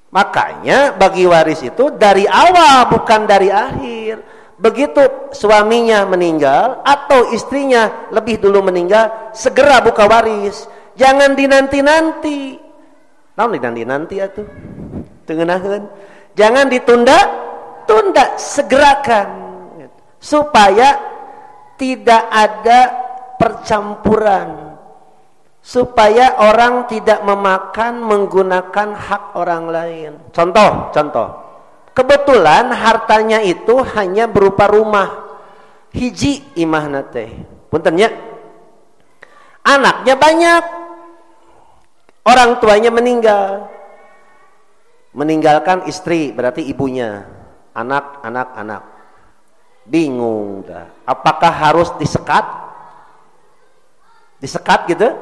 Makanya bagi waris itu dari awal bukan dari akhir. Begitu suaminya meninggal atau istrinya lebih dulu meninggal, segera buka waris. Jangan dinanti-nanti. Naon dinanti-nanti atuh? Tengenaheun. Jangan ditunda. Segerakan supaya tidak ada percampuran, supaya orang tidak menggunakan hak orang lain. Contoh, kebetulan hartanya itu hanya berupa rumah hiji imahna teh, puntennya anaknya banyak, orang tuanya meninggalkan istri, berarti ibunya. Anak. Bingung dah. Apakah harus disekat gitu?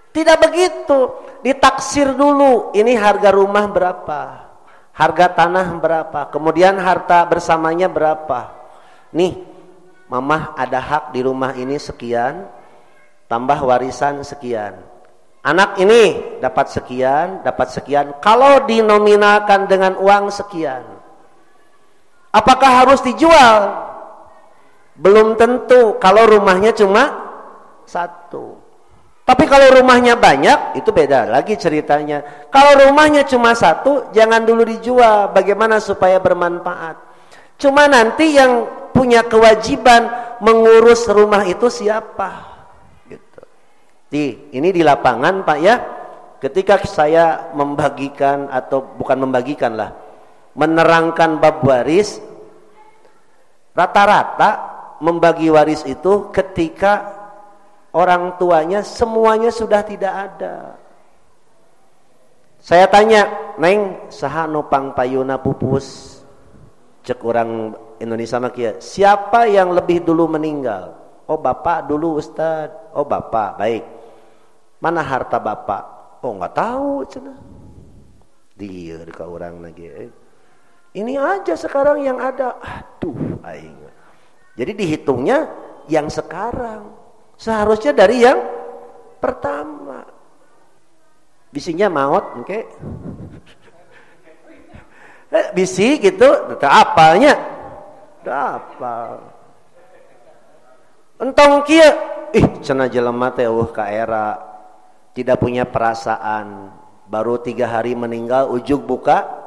Tidak begitu. Ditaksir dulu. Ini harga rumah berapa? Harga tanah berapa? Kemudian harta bersamanya berapa? Nih, mamah ada hak di rumah ini sekian, tambah warisan sekian. Anak ini dapat sekian. Kalau dinominalkan dengan uang sekian. Apakah harus dijual? Belum tentu kalau rumahnya cuma satu. Tapi kalau rumahnya banyak, itu beda lagi ceritanya. Kalau rumahnya cuma satu, jangan dulu dijual. Bagaimana supaya bermanfaat? Cuma nanti yang punya kewajiban mengurus rumah itu siapa? Gitu. Ini di lapangan, Pak ya. Ketika saya membagikan atau bukan membagikan lah, menerangkan bab waris, rata-rata membagi waris itu ketika orang tuanya semuanya sudah tidak ada. Saya tanya, Neng, saha nopang payuna pupus? Cek orang Indonesia mah kieu, siapa yang lebih dulu meninggal? Oh bapak dulu Ustad. Oh bapak, baik. Mana harta bapak? Oh nggak tahu cenah. Dia ka urang lagi. Ini aja sekarang yang ada. Aduh, aing. Jadi dihitungnya yang sekarang. Seharusnya dari yang pertama. Bisinya maot, oke? Bisi gitu, apanya? Apa? Entong kieu, cenah jelema teh ka era tidak punya perasaan, baru 3 hari meninggal ujug buka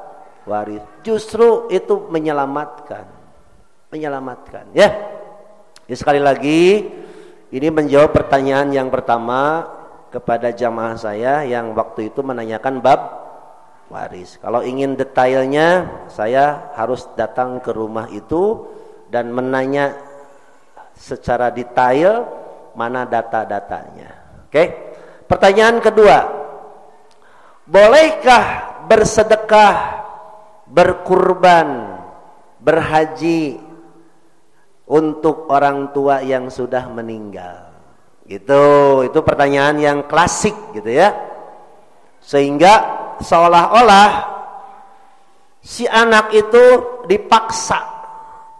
waris. Justru itu menyelamatkan ya. Ya sekali lagi ini menjawab pertanyaan yang pertama kepada jamaah saya yang waktu itu menanyakan bab waris. Kalau ingin detailnya saya harus datang ke rumah itu dan menanya secara detail mana data-datanya. Oke? Pertanyaan kedua, bolehkah bersedekah, berkurban, berhaji untuk orang tua yang sudah meninggal? Gitu, itu pertanyaan yang klasik gitu ya. Sehingga seolah-olah si anak itu dipaksa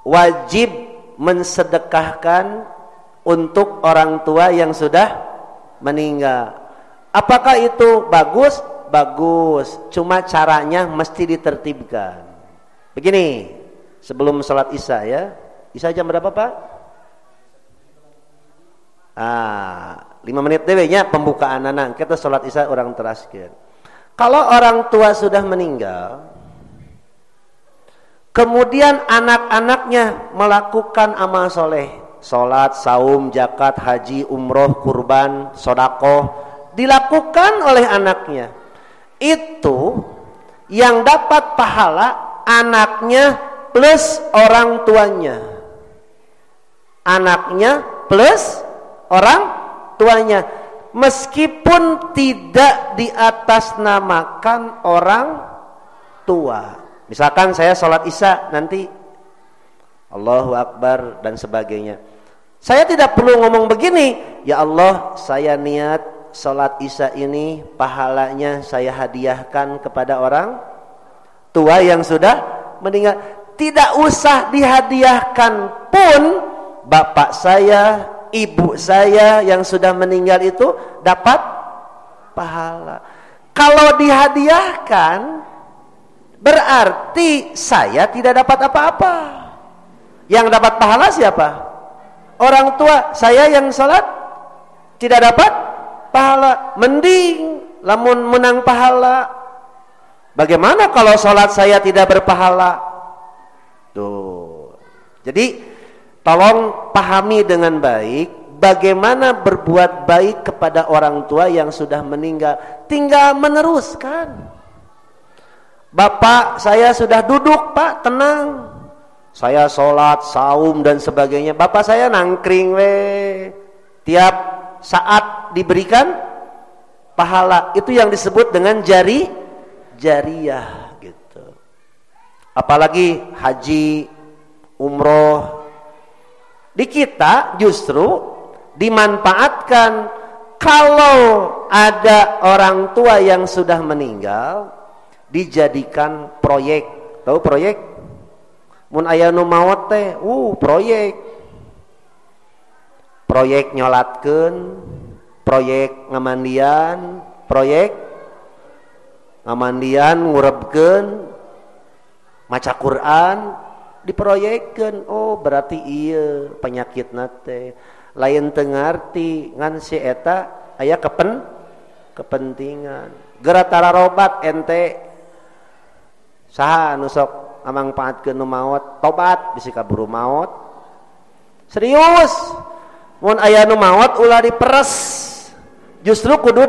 wajib mensedekahkan untuk orang tua yang sudah meninggal. Apakah itu bagus? Bagus, cuma caranya mesti ditertibkan. Begini, sebelum sholat isya ya. Isya jam berapa Pak? 5 menit dewe nya pembukaan anak. Kita sholat isya orang terakhir. Kalau orang tua sudah meninggal, kemudian anak-anaknya melakukan amal soleh, sholat, saum, zakat, haji, umroh, kurban, sodakoh, dilakukan oleh anaknya. Itu yang dapat pahala anaknya plus orang tuanya. Anaknya plus orang tuanya. Meskipun tidak diatasnamakan orang tua. Misalkan saya sholat isya nanti Allahu Akbar dan sebagainya. Saya tidak perlu ngomong begini, ya Allah saya niat sholat isya ini pahalanya saya hadiahkan kepada orang tua yang sudah meninggal. Tidak usah dihadiahkan pun bapak saya, ibu saya yang sudah meninggal itu dapat pahala. Kalau dihadiahkan berarti saya tidak dapat apa-apa. Yang dapat pahala siapa? Orang tua. Saya yang sholat tidak dapat pahala. Mending lamun menang pahala. Bagaimana kalau sholat saya tidak berpahala? Tuh. Jadi tolong pahami dengan baik bagaimana berbuat baik kepada orang tua yang sudah meninggal. Tinggal meneruskan. Bapak saya sudah duduk Pak, tenang. Saya sholat, saum dan sebagainya. Bapak saya nangkring tiap saat diberikan pahala. Itu yang disebut dengan jariyah gitu. Apalagi haji, umroh. Di kita justru dimanfaatkan kalau ada orang tua yang sudah meninggal dijadikan proyek. Tahu proyek? Mun aya nu maot teh, proyek. Proyek nyolatkeun, proyek ngamandian, proyek ngamandian ngurebkeun, maca Quran diproyekkeun. Oh, berarti ieu penyakitna teh lain teu ngarti ngan si eta aya kepentingan. Geura tararobat ente saha anu sok ngamangpaatkeun nu maot, tobat bisi kaburu maot. Serius. Mun aya nu maot ulah diperes. Justru kudu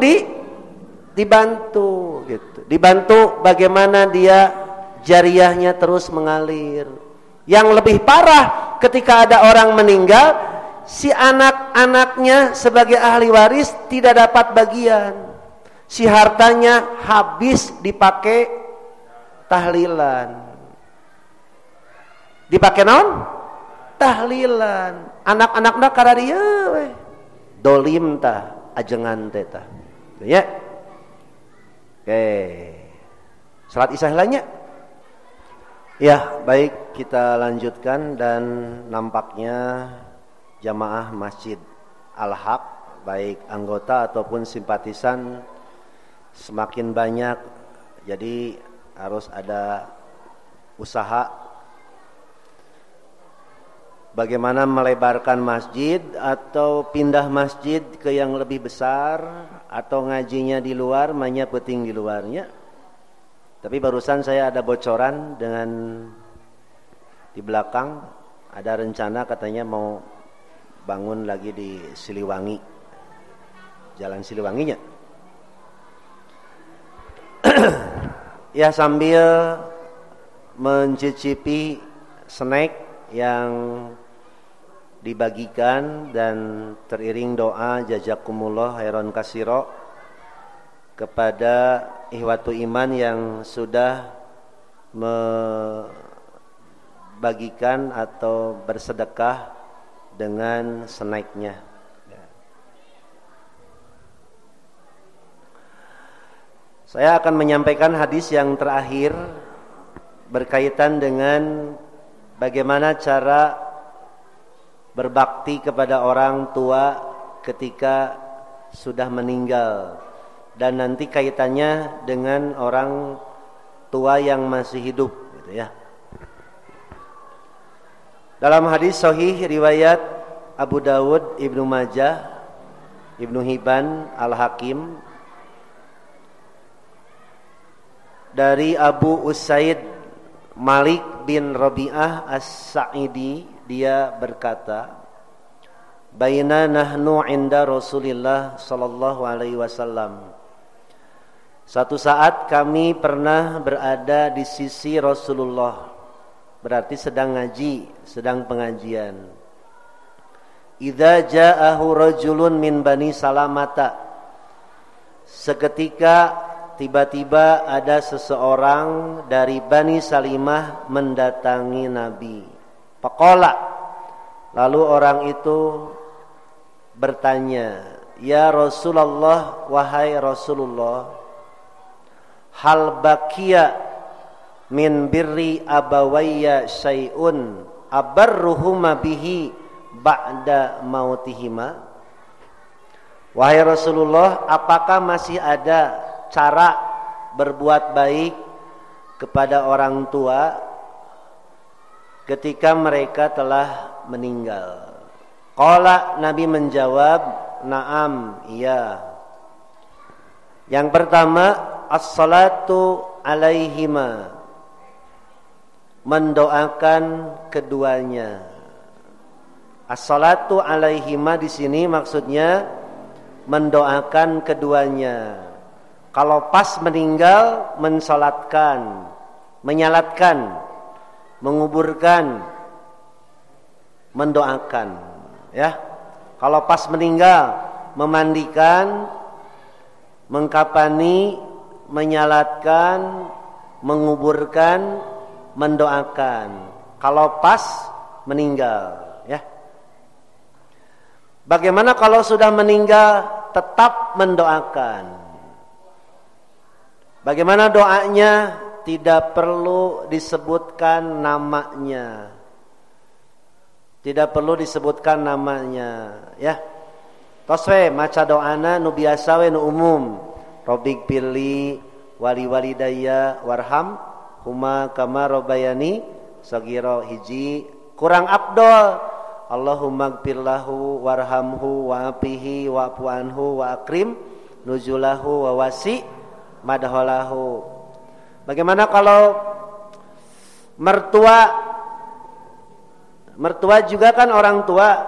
dibantu gitu. Dibantu bagaimana dia jariyahnya terus mengalir. Yang lebih parah ketika ada orang meninggal, si anak-anaknya sebagai ahli waris tidak dapat bagian. Si hartanya habis dipakai tahlilan. Dipakai naon? Tahlilan. Anak-anakna kararieu we. Dolim tah, ajengan teh tah. Ya. Oke. Salat isya heulanya. Ya, baik kita lanjutkan dan nampaknya jamaah Masjid Al-Haq baik anggota ataupun simpatisan semakin banyak. Jadi harus ada usaha bagaimana melebarkan masjid atau pindah masjid ke yang lebih besar atau ngajinya di luar, manya penting di luarnya. Tapi barusan saya ada bocoran dengan di belakang ada rencana katanya mau bangun lagi di Siliwangi, Jalan Siliwanginya. Ya sambil mencicipi snack yang dibagikan dan teriring doa jazakumullah khairan katsira kepada ihwatu iman yang sudah membagikan atau bersedekah dengan snacknya. Saya akan menyampaikan hadis yang terakhir berkaitan dengan bagaimana cara berbakti kepada orang tua ketika sudah meninggal, dan nanti kaitannya dengan orang tua yang masih hidup gitu ya. Dalam hadis sahih riwayat Abu Dawud, Ibnu Majah, Ibnu Hibban, Al-Hakim dari Abu Usaid Malik bin Rabi'ah As-Sa'idi, dia berkata, "Baina nahnu 'inda Rasulillah sallallahu alaihi wasallam." Satu saat kami pernah berada di sisi Rasulullah, berarti sedang ngaji, sedang pengajian. Idza ja'ahu rajulun min Bani Salamata. Seketika tiba-tiba ada seseorang dari Bani Salimah mendatangi Nabi. Faqala, lalu orang itu bertanya, "Ya Rasulullah, wahai Rasulullah, hal baqiya min birri abawayya syai'un abarruhuma bihi ba'da mautihima?" Wahai Rasulullah, apakah masih ada cara berbuat baik kepada orang tua ketika mereka telah meninggal? Qala, Nabi menjawab, "Na'am, iya." Yang pertama, as-salatu alaihima, mendoakan keduanya. As-salatu alaihima di sini maksudnya mendoakan keduanya. Kalau pas meninggal, mensalatkan, menyalatkan, menguburkan, mendoakan, ya. Kalau pas meninggal, memandikan, mengkapani, menyalatkan, menguburkan, mendoakan. Kalau pas meninggal, ya. Bagaimana kalau sudah meninggal tetap mendoakan? Bagaimana doanya? Tidak perlu disebutkan namanya. Tidak perlu disebutkan namanya, ya. Toswe maca doana nu biasa we nu umum. Robbik pilli wali walidayya warham huma kama robayani sagira, hiji kurang afdol. Allahumma gfirlahu warhamhu wa'afihi wa'fu anhu wa akrim nuzulahu wa wasi madholahu. Bagaimana kalau mertua juga kan orang tua.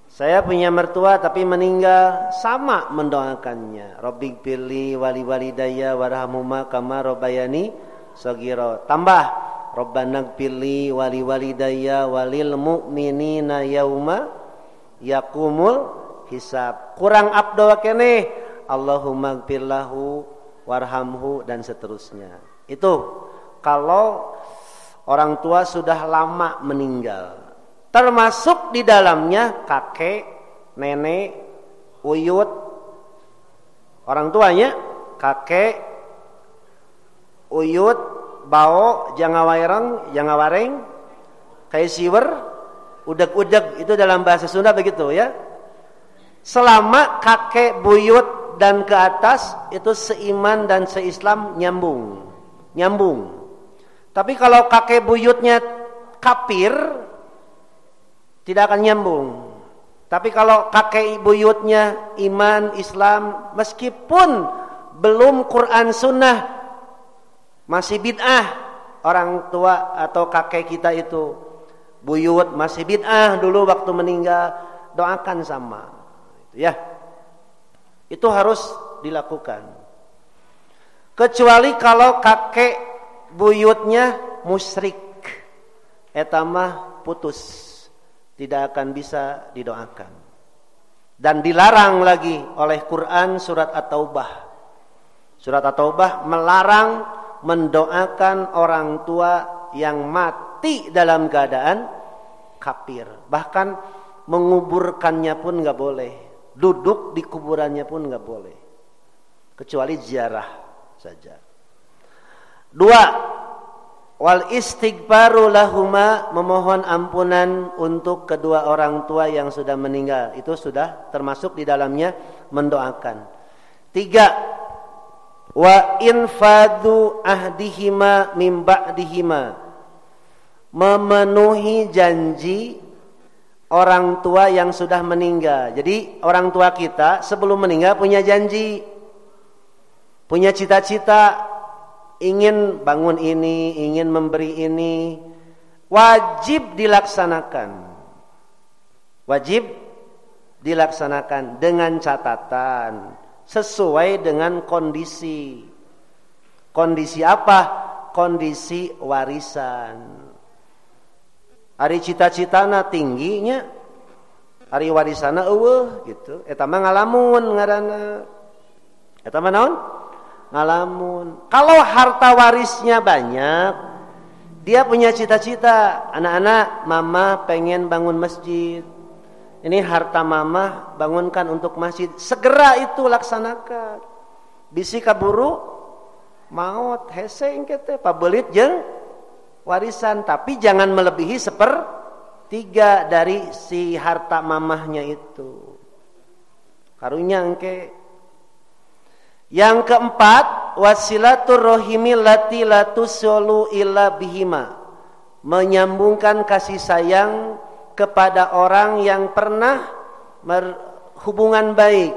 Saya punya mertua tapi meninggal, sama mendoakannya. Rabbik pilli wali walidayya warhamhuma kama rabbayani shaghira. Tambah, Rabbana gfirli wali walidayya walil mu'minina yauma yaqumul hisab. Kurang afdol keneh, Allahumma gfirlahu warhamhu dan seterusnya. Itu kalau orang tua sudah lama meninggal. Termasuk di dalamnya kakek, nenek, uyut, orang tuanya, kakek, uyut, bao, jangawareng, kaisiwer, udeg-udeg, itu dalam bahasa Sunda begitu ya. Selama kakek, buyut dan ke atas itu seiman dan seislam, nyambung. Tapi kalau kakek buyutnya kafir, tidak akan nyambung. Tapi kalau kakek buyutnya iman, Islam, meskipun belum Quran Sunnah, masih bid'ah. Orang tua atau kakek kita itu buyut masih bid'ah dulu waktu meninggal, doakan sama. Ya, itu harus dilakukan. Kecuali kalau kakek buyutnya musyrik, eta mah putus. Tidak akan bisa didoakan. Dan dilarang lagi oleh Quran surat At-Taubah. Surat At-Taubah melarang mendoakan orang tua yang mati dalam keadaan kafir. Bahkan menguburkannya pun gak boleh. Duduk di kuburannya pun gak boleh. kecuali ziarah saja. 2, wal istighfaru lahuma, memohon ampunan untuk kedua orang tua yang sudah meninggal. Itu sudah termasuk di dalamnya mendoakan. 3, wa infadu ahdihima mim ba'dihima, memenuhi janji orang tua yang sudah meninggal. Jadi orang tua kita sebelum meninggal punya janji, punya cita-cita, ingin bangun ini, ingin memberi ini, wajib dilaksanakan. Wajib dilaksanakan dengan catatan sesuai dengan kondisi. Kondisi apa? Kondisi warisan. Ari cita-citana tingginya, ari warisana eueuh gitu. Eta mah ngalamun ngaranna. Eta mah naon? Ngalamun. Kalau harta warisnya banyak, dia punya cita-cita, anak-anak, mama pengen bangun masjid. Ini harta mama, bangunkan untuk masjid. Segera itu laksanakan. Bisi kaburu maut hese engke teh pabelit jeung warisan, tapi jangan melebihi 1/3 dari si harta mamahnya itu. Karunya engke. Yang keempat, wasilatur rohimi lati latusolu illa bihima, menyambungkan kasih sayang kepada orang yang pernah hubungan baik,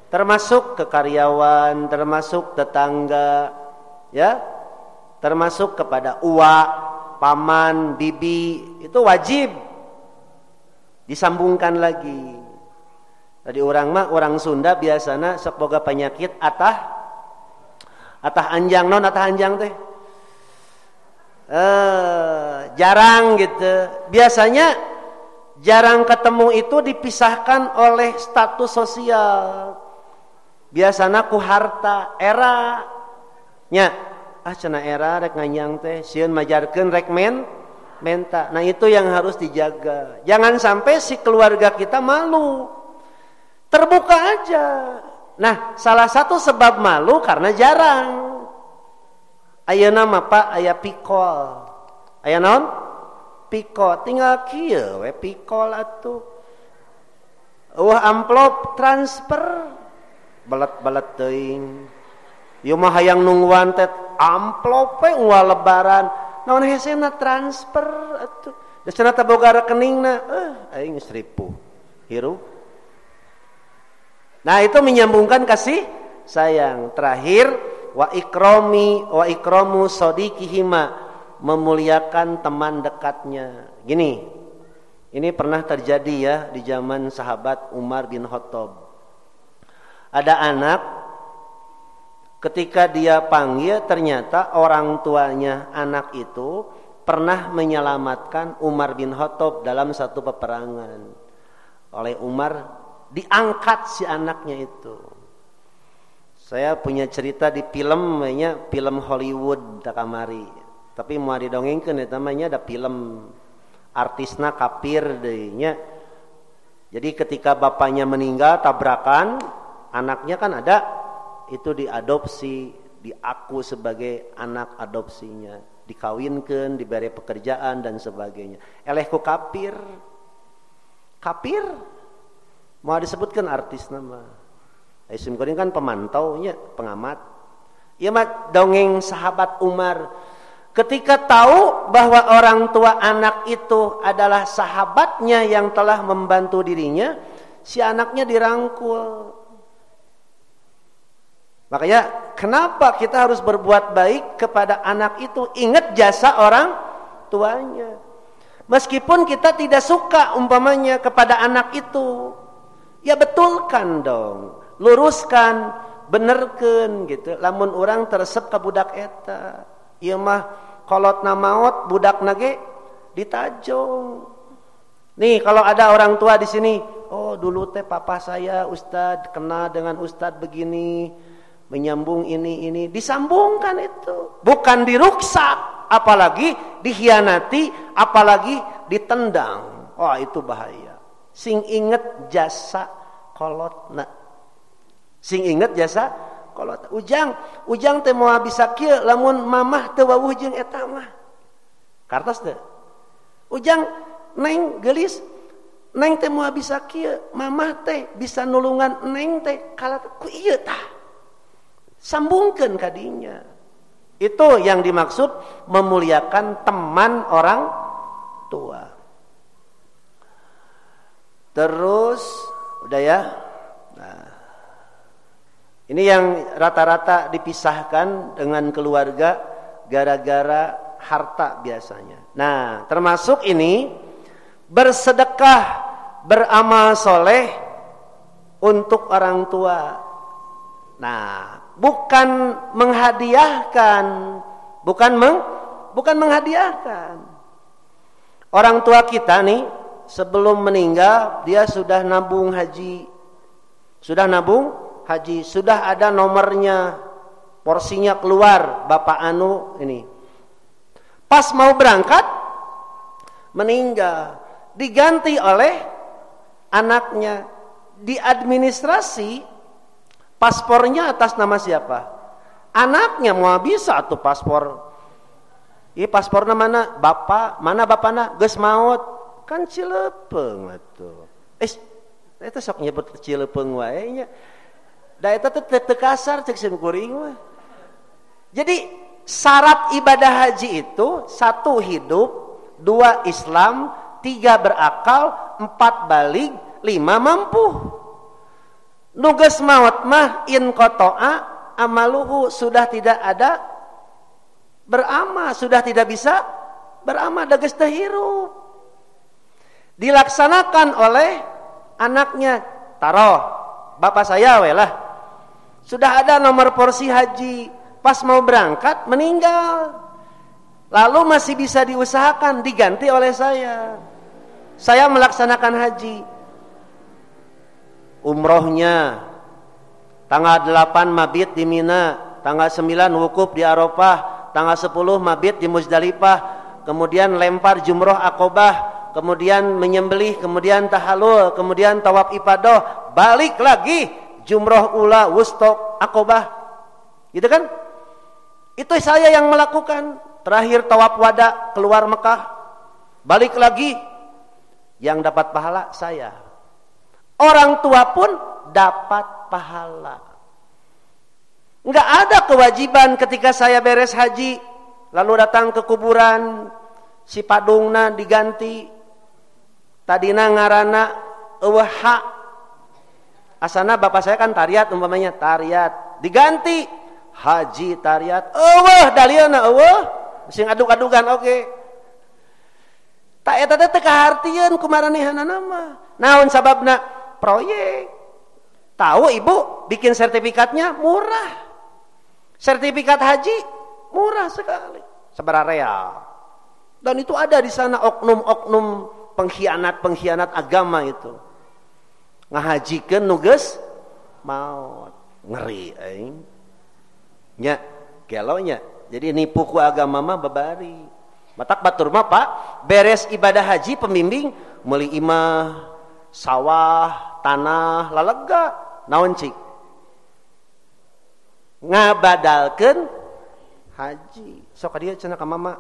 termasuk ke karyawan, termasuk tetangga, ya, termasuk kepada uwa, paman, bibi, itu wajib disambungkan lagi. Tadi orang mah orang Sunda biasana sok boga penyakit atah anjang, non atah anjang teh jarang gitu. Biasanya jarang ketemu itu dipisahkan oleh status sosial. Biasana ku harta era nya cenah era rek nganyang teh sieun majarkeun rek menta. Nah itu yang harus dijaga. Jangan sampai si keluarga kita malu. Terbuka aja. Nah, salah satu sebab malu karena jarang. Ayeuna mah Pak aya pikol. Aya naon? Pikol. Tinggal kieu we pikol atuh. Amplop transfer. Balet-balet teuing. Ieu mah hayang nungguan teh amplop we unggal lebaran. Naon hesena transfer atuh. Da cenah teh boga rekeningna. Aing geus ripuh. Hirup. Nah itu menyambungkan kasih sayang. Terakhir, wa ikramu sodikihima, memuliakan teman dekatnya. Gini, ini pernah terjadi ya di zaman sahabat Umar bin Khattab. Ada anak, ketika dia panggil ternyata orang tuanya anak itu pernah menyelamatkan Umar bin Khattab dalam satu peperangan. Oleh Umar diangkat si anaknya itu. Saya punya cerita di film Hollywood da kamari. Tapi mau didongengkeun eta namanya ada film artisna kafir deui nya. Jadi ketika bapaknya meninggal tabrakan, anaknya kan ada itu diadopsi, diaku sebagai anak adopsinya, dikawinkeun, diberi pekerjaan dan sebagainya. Eleh ku kafir. Mau disebutkan artis nama. Aisyim Kuring kan pemantaunya, pengamat. Ia mah dongeng sahabat Umar. Ketika tahu bahwa orang tua anak itu adalah sahabatnya yang telah membantu dirinya, si anaknya dirangkul. Makanya kenapa kita harus berbuat baik kepada anak itu? Ingat jasa orang tuanya. Meskipun kita tidak suka umpamanya kepada anak itu, ya betulkan dong, luruskan, benerkeun gitu. Lamun orang teresep ka budak eta, ieu mah kolotna maot budakna ge ditajong. Nih kalau ada orang tua di sini, oh dulu teh papa saya ustad kenal dengan ustad begini, menyambung ini, disambungkan itu, bukan diruksak, apalagi dikhianati, apalagi ditendang. Oh itu bahaya. Sing inget jasa kolotna. Sing inget jasa Kalau ujang teh moal bisa kieu lamun mamah teu wawuh jeung eta mah. Kartos teu? Ujang neng geulis, neng teh moal bisa kieu, mamah teh bisa nulungan neng teh kala ku ieu tah. Sambungkeun ka dinya. Itu yang dimaksud memuliakan teman orang tua. Terus udah ya. Nah, ini yang rata-rata dipisahkan dengan keluarga gara-gara harta biasanya. Nah, termasuk ini bersedekah, beramal soleh untuk orang tua. Nah, bukan menghadiahkan, bukan menghadiahkan. Orang tua kita nih sebelum meninggal dia sudah nabung haji. Sudah ada nomornya, porsinya keluar, Bapak anu ini. Pas mau berangkat meninggal, diganti oleh anaknya. Di administrasi paspornya atas nama siapa? Anaknya mau bisa tuh paspor. Ieu pasporna mana? Bapak, mana bapana? Geus maot. Kan Cilepeung atuh. Eta sok nyebut Cilepeung wae nya. Da eta teh teu kasar ceuk sim kuring mah. Jadi syarat ibadah haji itu 1 hidup, 2 Islam, 3 berakal, 4 balig, 5 mampu. Nu geus maot mah in qata'a amaluhu, sudah tidak ada beramal, sudah tidak bisa beramal, da geus teu hirup. Dilaksanakan oleh anaknya, taruh bapak saya we lah. Sudah ada nomor porsi haji, pas mau berangkat meninggal. Lalu masih bisa diusahakan diganti oleh saya. Saya melaksanakan haji. Umrohnya tanggal 8 mabit di Mina, tanggal 9 wukuf di Arafah, tanggal 10 mabit di Muzdalifah, kemudian lempar jumroh Aqobah, kemudian menyembelih, kemudian tahallul, kemudian tawaf ifadah, balik lagi jumroh ula, wusta, Aqobah. Gitu kan? Itu saya yang melakukan. Terakhir tawaf wada keluar Mekah, balik lagi, yang dapat pahala saya. Orang tua pun dapat pahala. Enggak ada kewajiban ketika saya beres haji lalu datang ke kuburan si padungna diganti. Tadina ngaranna eueuh hak. Asana bapak saya kan tariat umpamanya, tariat diganti haji tariat. Eueuh dalieuna eueuh sing adug-adugan oge. Ta eta teh kahartieun kumaranehanana mah. Naon sababna? Proyek. Tahu ibu bikin sertifikatnya murah. Sertifikat haji murah sekali. Sabaraha real. Dan itu ada di sana oknum-oknum pengkhianat agama itu. Ngahajikeun nu geus maot. Ngeri aing. Nya gelonya. Jadi nipu ku agama mah babari. Matak batur mah Pak, beres ibadah haji pembimbing meuli imah, sawah, tanah, lalega, naon cik? Ngabadalkeun haji. Sok ka dieu cenah ka mama.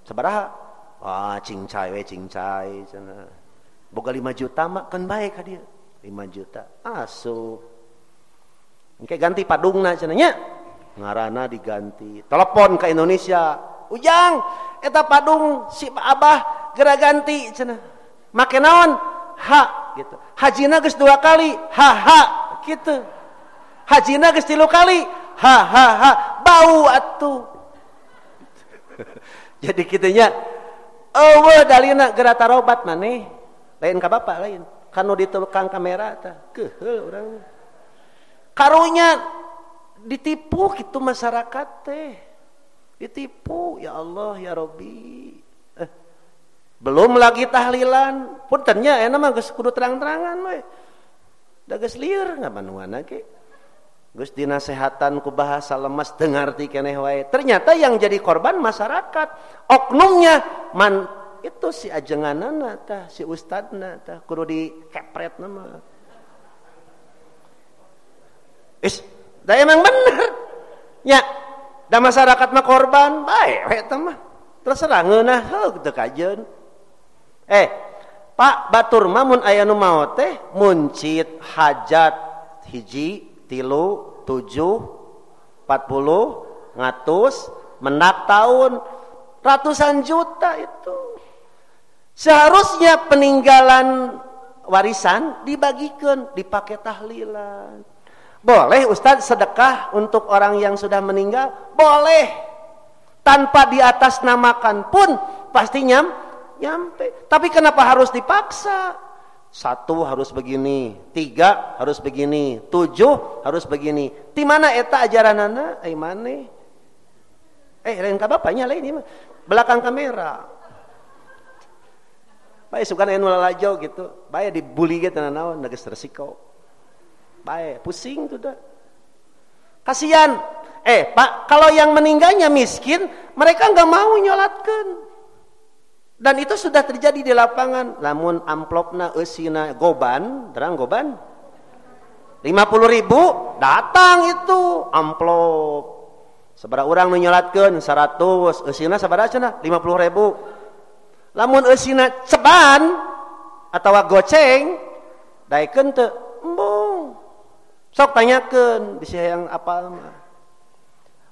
Sabaraha? Wah, cincai we cincai cenah. Boga 5 juta mah kan bae ka dieu. 5 juta. Asup. Engke ganti padungna cenah nya. Ngaranna diganti. Telepon ke Indonesia. Ujang, eta padung si Abah geura ganti cenah. Make naon? Ha gitu. Hajina geus 2 kali. Ha gitu. Hajina geus 3 kali. Ha bau atuh. Jadi kitunya eueuh dalina geura tarobat maneh. Lain ka bapak lain. Kanu di tukang kamera tah. Keheul urang. Karunya ditipu gitu masyarakat teh. Ditipu, ya Allah, ya Rabbi. Belum lagi tahlilan. Puntennya enak mah geus kudu terang-terangan we. Da geus lieur ngabanuana ge. Geus dinasehatan ku bahasa lemas teu ngarti keneh wae. Ternyata yang jadi korban masyarakat. Oknumnya itu si ajenganana tah, si ustadna tah kudu dikepretna mah. Da emang bener. Nya, da masyarakat mah korban bae eta mah. Terserah ngeunah heuh teu kajeun. Pak batur mah mun aya nu maot teh muncit hajat 1 3 7 40 ngatus mendak tahun ratusan juta itu. Seharusnya peninggalan warisan dibagikan, dipakai tahlilan. Boleh Ustadz sedekah untuk orang yang sudah meninggal? Boleh. Tanpa diatasnamakan pun pasti nyampe. Tapi kenapa harus dipaksa? 1 harus begini, 3 harus begini, 7 harus begini. Di mana eta ajaranana? Maneh. Lain ka bapaknya lain ini mah. Belakang kamera. Bae suka anu lalajo gitu. Bae dibully gitu naon geus resiko. Baik, pusing tuh dah. Kasihan. Pak, kalau yang meninggalnya miskin, mereka nggak mau nyolatkan. Dan itu sudah terjadi di lapangan. Lamun amplopna eusina goban, terang goban. 50.000 datang itu amplop. Sabaraha urang nu nyolatkeun 100, eusina sabaraha cenah? 50.000. Lamun eusina ceban atawa goceng, daekeun teu embung. Sok tanyakan bisa yang apa mah.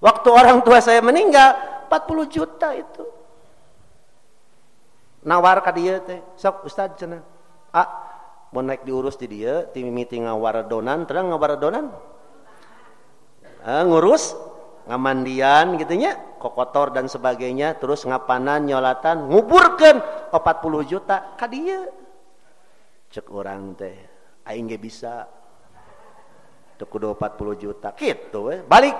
Waktu orang tua saya meninggal 40 juta itu. Nawar ka dieu teh. Sok Ustaz cenah. Mun naik diurus di dieu, ti mimiti ngawaradonan, terang ngawaradonan. Ngurus ngamandian gitu nya, kokotor dan sebagainya, terus ngapanan nyolatan, nguburkeun 40 juta ka dieu. Cek urang teh, aing ge bisa kudu 40 juta gitu balik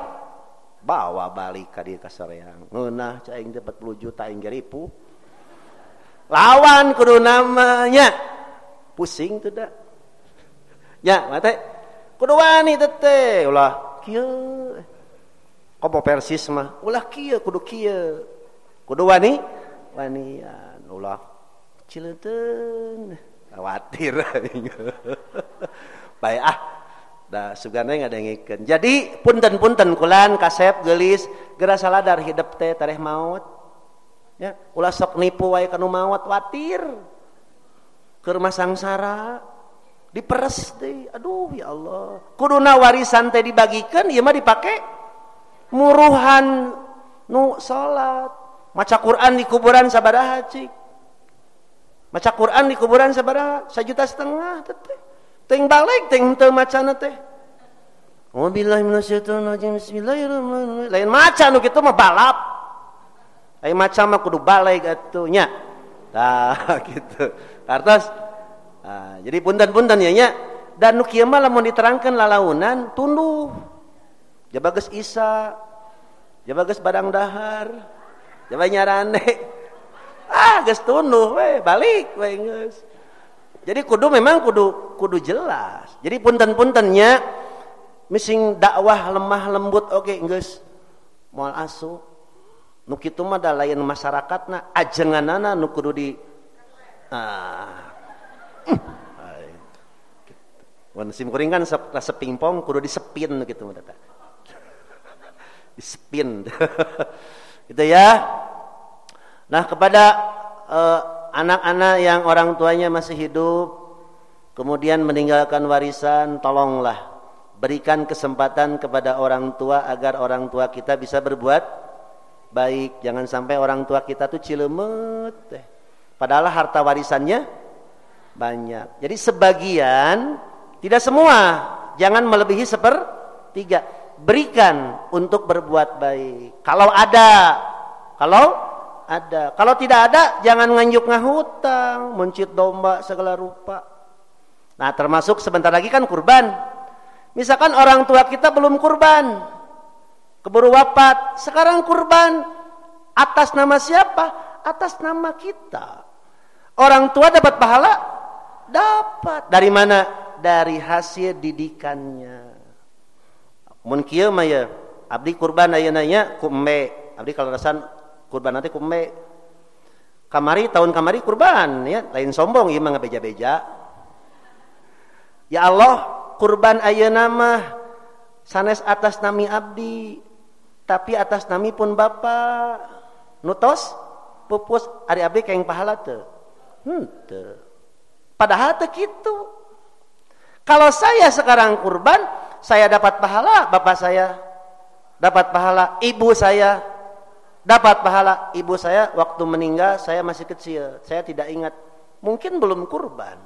bawa balik ka dieu ka soreang ngeunah cai aing 40 juta aing ge ripu lawan kudu namanya pusing tuh da nya mate kudu wani teh ulah kieu kopo persis mah ulah kieu kudu wanian ulah cileuteun khawatir bae da sugana ngadengikeun. Jadi punten-punten kulan kasep geulis geura saladar hidup teh tareh maut. Ya, ulah sok nipu wae kanu maut watir. Keur masangsara diperes deui. Aduh ya Allah. Kuduna warisan teh dibagikeun ieu mah dipake muruhan nu salat. Maca Quran di kuburan sabaraha cik? Maca Quran di kuburan sabaraha? 1,5 juta teh. Teng balik teng teu macana teh. Wabillahi minasyaitonir rajim. Bismillahirrahmanirrahim. Lain maca nu kitu mah balap. Lain maca mah kudu balik atuh nya. Tah gitu. Kartos jadi punten-punten ya nya. Dan nu kieu mah lamun diterangkeun lalaunan tunduh. Jaba geus Isa. Jaba geus badang dahar. Jaba nyarane. Geus tunduh we balik we geus. Jadi memang kudu jelas. Jadi punten-puntennya mising dakwah lemah lembut oke geus moal asup. Nu kitu mah da lain masyarakatna ajenganana nu kudu di Wan sim kuring kan rasa pingpong kudu disepin gitu mah tah. Disepin. Gitu ya. Nah, kepada anak-anak yang orang tuanya masih hidup kemudian meninggalkan warisan, tolonglah berikan kesempatan kepada orang tua agar orang tua kita bisa berbuat baik. Jangan sampai orang tua kita tuh cilemet padahal harta warisannya banyak. Jadi sebagian, tidak semua, jangan melebihi 1/3. Berikan untuk berbuat baik kalau ada. Kalau tidak ada, jangan nganjuk ngahutang, mencit domba segala rupa. Nah, termasuk sebentar lagi kan kurban. Misalkan orang tua kita belum kurban, keburu wafat, sekarang kurban. Atas nama siapa? Atas nama kita. Orang tua dapat pahala? Dapat. Dari mana? Dari hasil didikannya. Mun kieu mah ya, abdi kurban ayeuna nya ku embe. Abdi kalerasan kurban nanti kumbe tahun kamari kurban ya, lain sombong ieu mah ngabeja-beja. Ya Allah, kurban ayeuna mah sanes atas nami abdi tapi atas nami pun bapa nutos pupus ari abdi kaeng pahala teu henteu padahal teu kitu. Kalau saya sekarang kurban saya dapat pahala, bapak saya dapat pahala, ibu saya dapat pahala. Ibu saya waktu meninggal saya masih kecil, saya tidak ingat, mungkin belum kurban.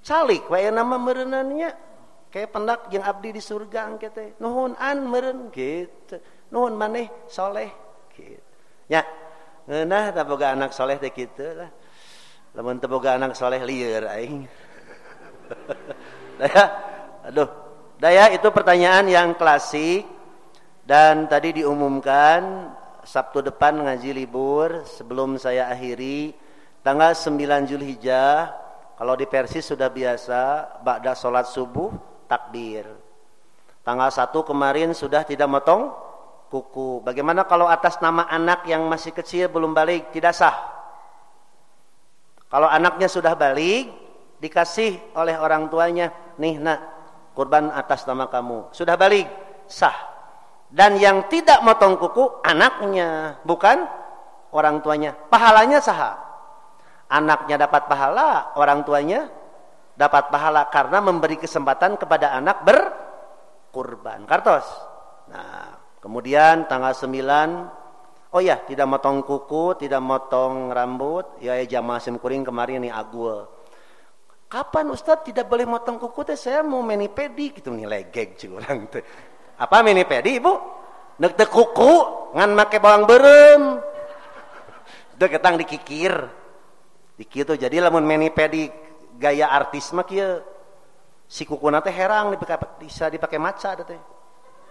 Calik wae nama meureunannya kayak pendak jeung abdi di surga engke teh. Nuhun an meureun gitu. Nuhun maneh soleh gitu. Nya, ngeunah tah boga anak soleh teh kitu lah. Lamun teu boga anak soleh lieur aing. Daya itu pertanyaan yang klasik dan tadi diumumkan Sabtu depan ngaji libur. Sebelum saya akhiri tanggal 9 Zulhijjah, kalau di Persis sudah biasa ba'da salat subuh takbir. Tanggal 1 kemarin sudah tidak motong kuku. Bagaimana kalau atas nama anak yang masih kecil belum balik? Tidak sah. Kalau anaknya sudah balik, dikasih oleh orang tuanya, nih nak, kurban atas nama kamu. Sudah balik, sah. Dan yang tidak motong kuku anaknya, bukan orang tuanya. Pahalanya sah. Anaknya dapat pahala, orang tuanya dapat pahala karena memberi kesempatan kepada anak berkurban. Kartos. Nah, kemudian tanggal 9, oh ya, tidak motong kuku, tidak motong rambut. Ya jamaah simkuring kemarin nih agul. Kapan Ustadz tidak boleh motong kuku teh? Saya mau mani pedi gitu nih legeg curang teh. Apa mani pedi Ibu? Neuk teu kuku ngan make bawang beureum. Teu ketang dikikir. Dikitu jadi lamun mani pedi gaya artis mah kieu. Si kukuna teh herang bisa dipakai maca teh.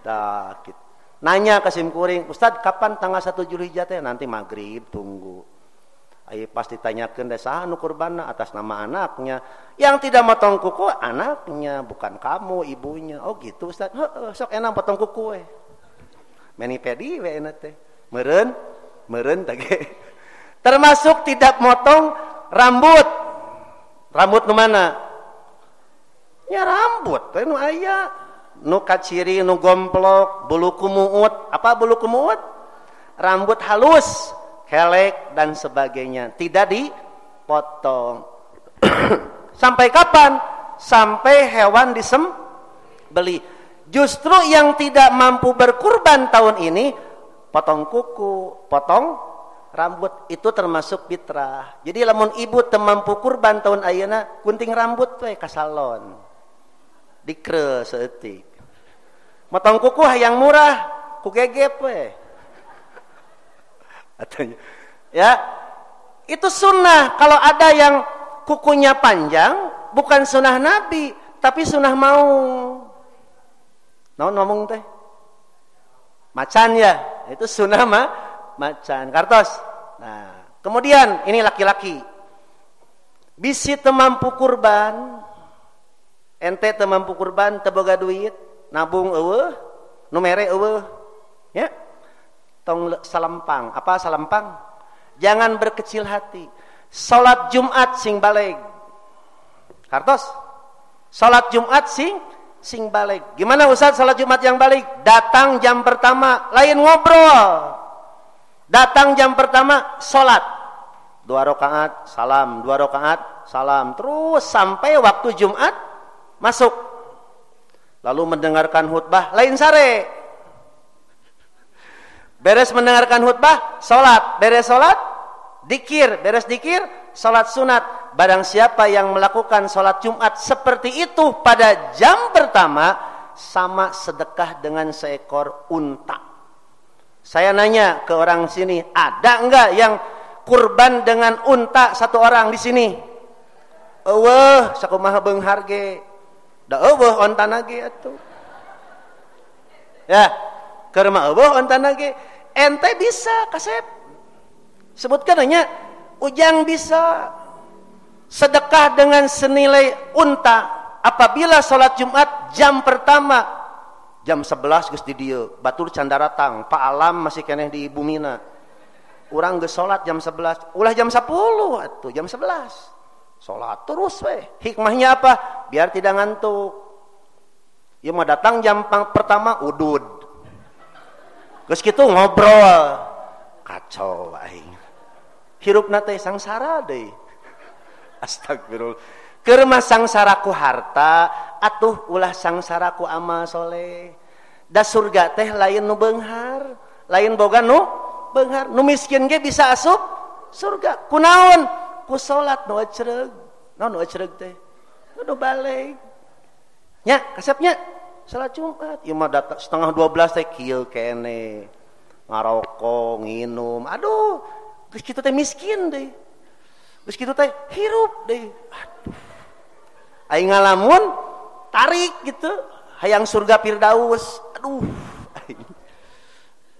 Tah kitu. Nanya ke simkuring, Ustadz kapan tanggal 1 Zulhijjah teh? Nanti maghrib tunggu. Ayo pasti tanyakeun deh saha nu kurbanna atas nama anaknya. Yang tidak motong kuku anaknya, bukan kamu, ibunya. Oh gitu Ustaz. Heeh, sok enak potong kuku we. Meni pedi we enak teh. Meureun tage. Termasuk tidak motong rambut. Rambut nu mana? Ya rambut teh nu aya. Nu kaciri, nu gomplok, bulu kumuut. Apa bulu kumuut? Rambut halus, helek dan sebagainya, tidak dipotong. Sampai kapan? Sampai hewan disembeli. Justru yang tidak mampu berkurban tahun ini potong kuku, potong rambut, itu termasuk fitrah. Jadi lamun ibu teu mampu kurban tahun ayeuna, gunting rambut we ka salon. Dikre seeutik. Motong kuku yang murah, ku gegep we. Ya, itu sunnah. Kalau ada yang kukunya panjang, bukan sunnah Nabi, tapi sunnah maung. Naon ngomong teh? Macan ya, itu sunnah macan. Kartos. Nah, kemudian ini laki-laki. Bisi teu mampu kurban, ente teu mampu kurban, teu boga duit, nabung eueuh, nu mere eueuh. Ya. Tong salempang. Apa salempang? Jangan berkecil hati. Salat Jumat sing baleg. Kartos. Salat Jumat sing baleg. Gimana Ustaz salat Jumat yang baleg? Datang jam pertama, lain ngobrol. Datang jam pertama, salat. 2 rakaat, salam, 2 rakaat, salam. Terus sampai waktu Jumat masuk. Lalu mendengarkan khutbah, lain sare. Beres mendengarkan khutbah, sholat. Beres sholat, dikir. Beres dikir, sholat sunat. Barang siapa yang melakukan sholat Jumat seperti itu pada jam pertama, sama sedekah dengan seekor unta. Saya nanya ke orang sini, ada enggak yang kurban dengan unta satu orang di sini? Eueuh, sakumaha beung harge. Da eueuh ontana ge atuh. Ya, keur mah eueuh ontana ge. Ente bisa kasep. Sebutkan hanya ujang bisa sedekah dengan senilai unta apabila sholat Jumat jam pertama jam 11 geus di dieu batur can daratang Pak Alam masih keneh di bumina urang geus sholat jam 11 ulah jam 10 atuh jam 11 sholat terus we hikmahnya apa biar tidak ngantuk Ieu mah datang jam pertama udud. Geus kitu ngobrol. Kacau aing. Hirupna teh sangsara deui. Astagfirullah. Keur mah sangsara ku harta, atuh ulah sangsara ku amal soleh. Da surga teh lain nu beunghar, lain boga nu beunghar. Nu miskin ge bisa asup surga. Kunaon? Ku salat nu ecreug. Naon nu ecreug teh? Nu balik. Nya, kasepnya salat Jumat. Ieu mah datang setengah 12 teh kieu keneh. Ngarokok, nginum. Aduh, geus kitu teh miskin deui. Geus kitu teh hirup deui. Aduh. Aing ngalamun tarik gitu, hayang surga Firdaus. Aduh.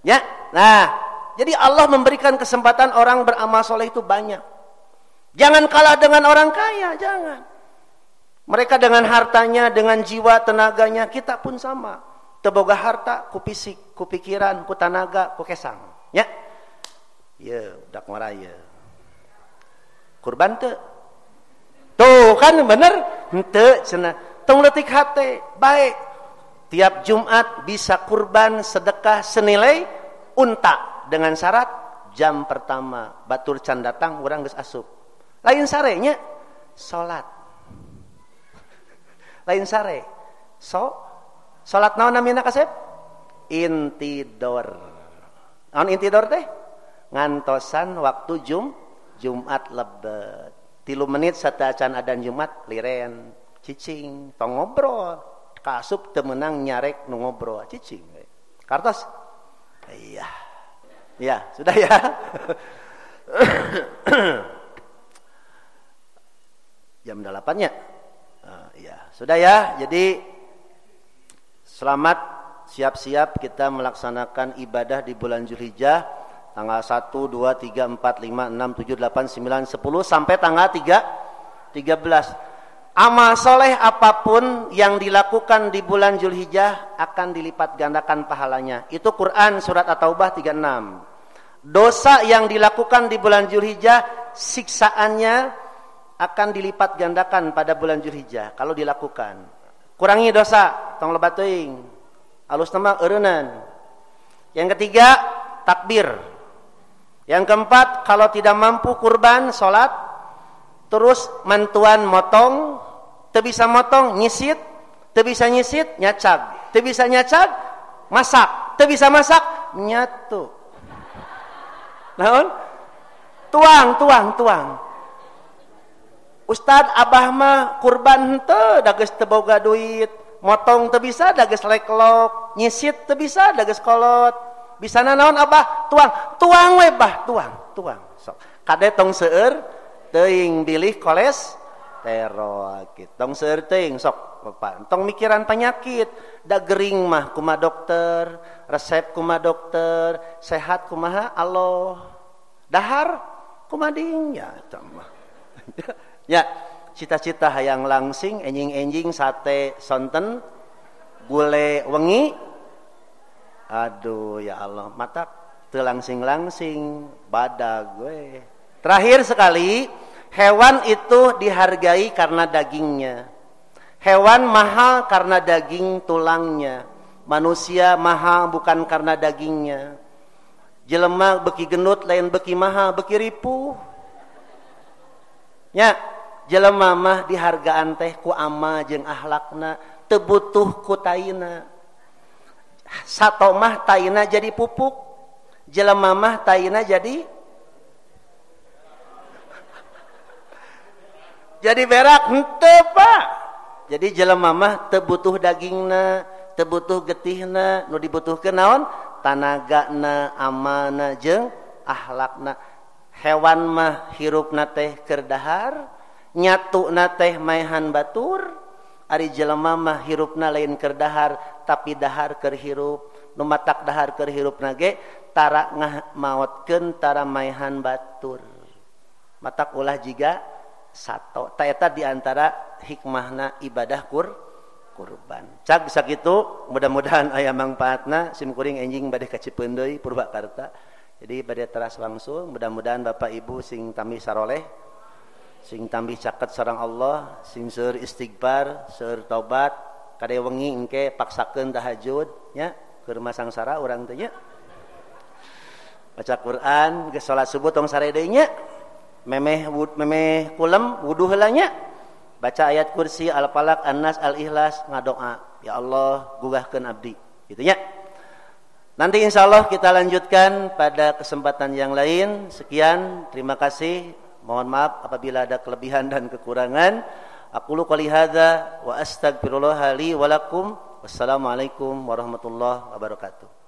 Ya. Nah, jadi Allah memberikan kesempatan orang beramal soleh itu banyak. Jangan kalah dengan orang kaya, jangan. Mereka dengan hartanya, dengan jiwa, tenaganya, kita pun sama. Teu boga harta, ku fisik, ku pikiran, ku tanaga, ku kesang. Ya. Ye, dak maraya. Kurban teu? Tuh kan bener? Henteu cenah. Tong leutik hate, bae. Tiap Jumat bisa kurban sedekah senilai unta dengan syarat jam pertama batur can datang urang geus asup. Lain sarenya salat. Lain sare. Salat naon namina kasep? Intidor. Naon intidor teh? Ngantosan waktu Jumat lebet. 3 menit sateuacan adzan Jumat liren cicing tong ngobrol. Kasup teu meunang nyarek nu ngobrol cicing. Kartos? Iya. Ya, sudah ya. Jam 8-nya. Ya, sudah ya. Jadi selamat siap-siap kita melaksanakan ibadah di bulan Zulhijjah tanggal 1, 2, 3, 4, 5, 6, 7, 8, 9, 10 sampai tanggal 13. Amal soleh apapun yang dilakukan di bulan Zulhijjah akan dilipat gandakan pahalanya. Itu Quran surat At-Taubah 36. Dosa yang dilakukan di bulan Zulhijjah siksaannya akan dilipat gandakan pada bulan Zulhijjah kalau dilakukan. Kurangi dosa, tong lebat teuing. Alus nama eureunan. Yang ketiga, takbir. Yang keempat, kalau tidak mampu kurban, salat, terus mantuan motong, teu bisa motong nyisit, teu bisa nyisit nyacag, teu bisa nyacag masak, teu bisa masak nyatu. Naon? Tuang. Ustad abah mah kurban henteu da geus teu boga duit, motong teu bisa da geus leklok, nyisit teu bisa da geus kolot. Bisana naon abah? Tuang we bah, tuang. Sok. Kade tong seueur teuing bilih kolesterol gitu. Tong seueur teuing sok Bapak. Tong mikiran penyakit, da gering mah kumaha dokter, resep kumaha dokter, sehat kumaha Allah. Dahar kumaha ding ya mah. Ya, cita-cita hayang langsing enjing-enjing sate sonten gule wengi. Aduh ya Allah, mata teu langsing-langsing badag gue. Terakhir sekali, hewan itu dihargai karena dagingnya. Hewan mahal karena daging tulangnya. Manusia mahal bukan karena dagingnya. Jelema beki gendut lain beki mahal, beki ripuh. Ya, jelema mah dihargaan teh ku amal jeung akhlakna, teu butuh ku taina. Sato mah taina jadi pupuk, jelema mah taina jadi berak henteu Pak. Jadi jelema mah teu butuh dagingna, teu butuh getihna, nu dibutuhkeun naon? Tanagana, amalna jeung akhlakna. Hewan mah hirupna teh keur dahar, nyatuna teh maehan batur. Ari jelema mah hirupna lain keur dahar tapi dahar keur hirup. Nu matak dahar keur hirupna ge tara ngamaotkeun tara maehan batur. Matak ulah jiga sato. Ta eta di antara hikmahna ibadah kurban. Cag sakitu mudah-mudahan aya mangpaatna simkuring enjing bade kacipeun deui Purwakarta. Jadi bade teras langsung mudah-mudahan Bapak Ibu sing tamih saroleh, sing tambih caket sareng Allah, sing seueur istighfar, seueur tobat, kade wengi engke paksakeun tahajud nya keur masangsara urang teh nya. Baca Quran, geus salat subuh tong sare deui nya. Memeh kulem wudu heula nya. Baca ayat kursi, Al-Falaq, An-Nas, Al-Ikhlas, ngadoa, ya Allah gugahkeun abdi. Gitu nya. Nanti insyaallah kita lanjutkan pada kesempatan yang lain. Sekian, terima kasih. Mohon maaf apabila ada kelebihan dan kekurangan. Aqulu qouli hadza wa astaghfirullah li wa lakum. Wassalamualaikum warahmatullahi wabarakatuh.